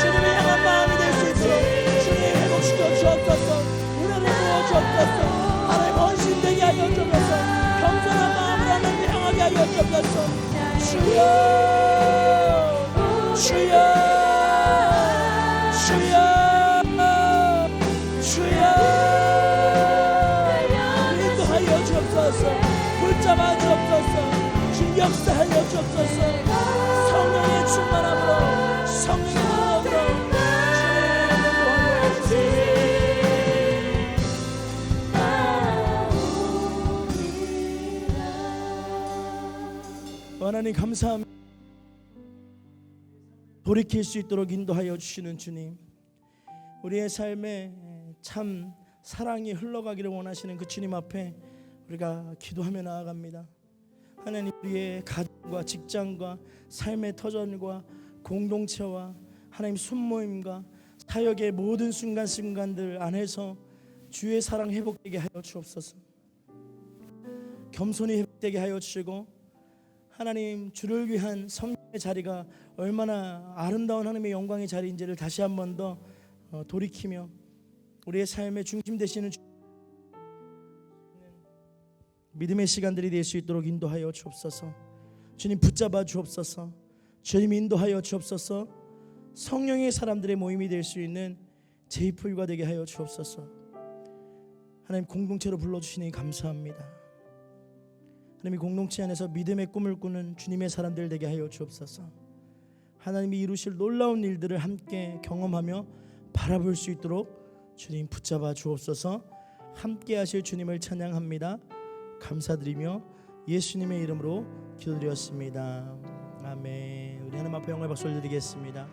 주님을 향한 마음이 될 수 있도록 주님 회복시켜 주옵소서. 은혜를 부어 주옵소서. 하나님 헌신되게 하여 주옵소서. 겸손한 마음으로 하나님을 향하게 하여 주옵소서. 주여, 주여, 주여, 주여. 인도하여 주옵소서. 붙잡아 주옵소서. 주 역사하여 주옵소서. 성령의 충만함으로, 성령의 능력으로 하나님 감사합니다. 돌이킬 수 있도록 인도하여 주시는 주님, 우리의 삶에 참 사랑이 흘러가기를 원하시는 그 주님 앞에 우리가 기도하며 나아갑니다. 하나님, 우리의 가정과 직장과 삶의 터전과 공동체와 하나님 순모임과 사역의 모든 순간순간들 안에서 주의 사랑 회복되게 하여 주옵소서. 겸손히 회복되게 하여 주시고 하나님, 주를 위한 섬김의 자리가 얼마나 아름다운 하나님의 영광의 자리인지를 다시 한 번 더 돌이키며 우리의 삶의 중심 되시는 믿음의 시간들이 될 수 있도록 인도하여 주옵소서. 주님 붙잡아 주옵소서. 주님 인도하여 주옵소서. 성령의 사람들의 모임이 될 수 있는 제2포유가 되게 하여 주옵소서. 하나님, 공동체로 불러주시니 감사합니다. 하나님, 공동체 안에서 믿음의 꿈을 꾸는 주님의 사람들 되게 하여 주옵소서. 하나님이 이루실 놀라운 일들을 함께 경험하며 바라볼 수 있도록 주님 붙잡아 주옵소서. 함께 하실 주님을 찬양합니다. 감사드리며 예수님의 이름으로 기도드렸습니다. 아멘. 우리 하나님 앞에 영광의 박수를 드리겠습니다.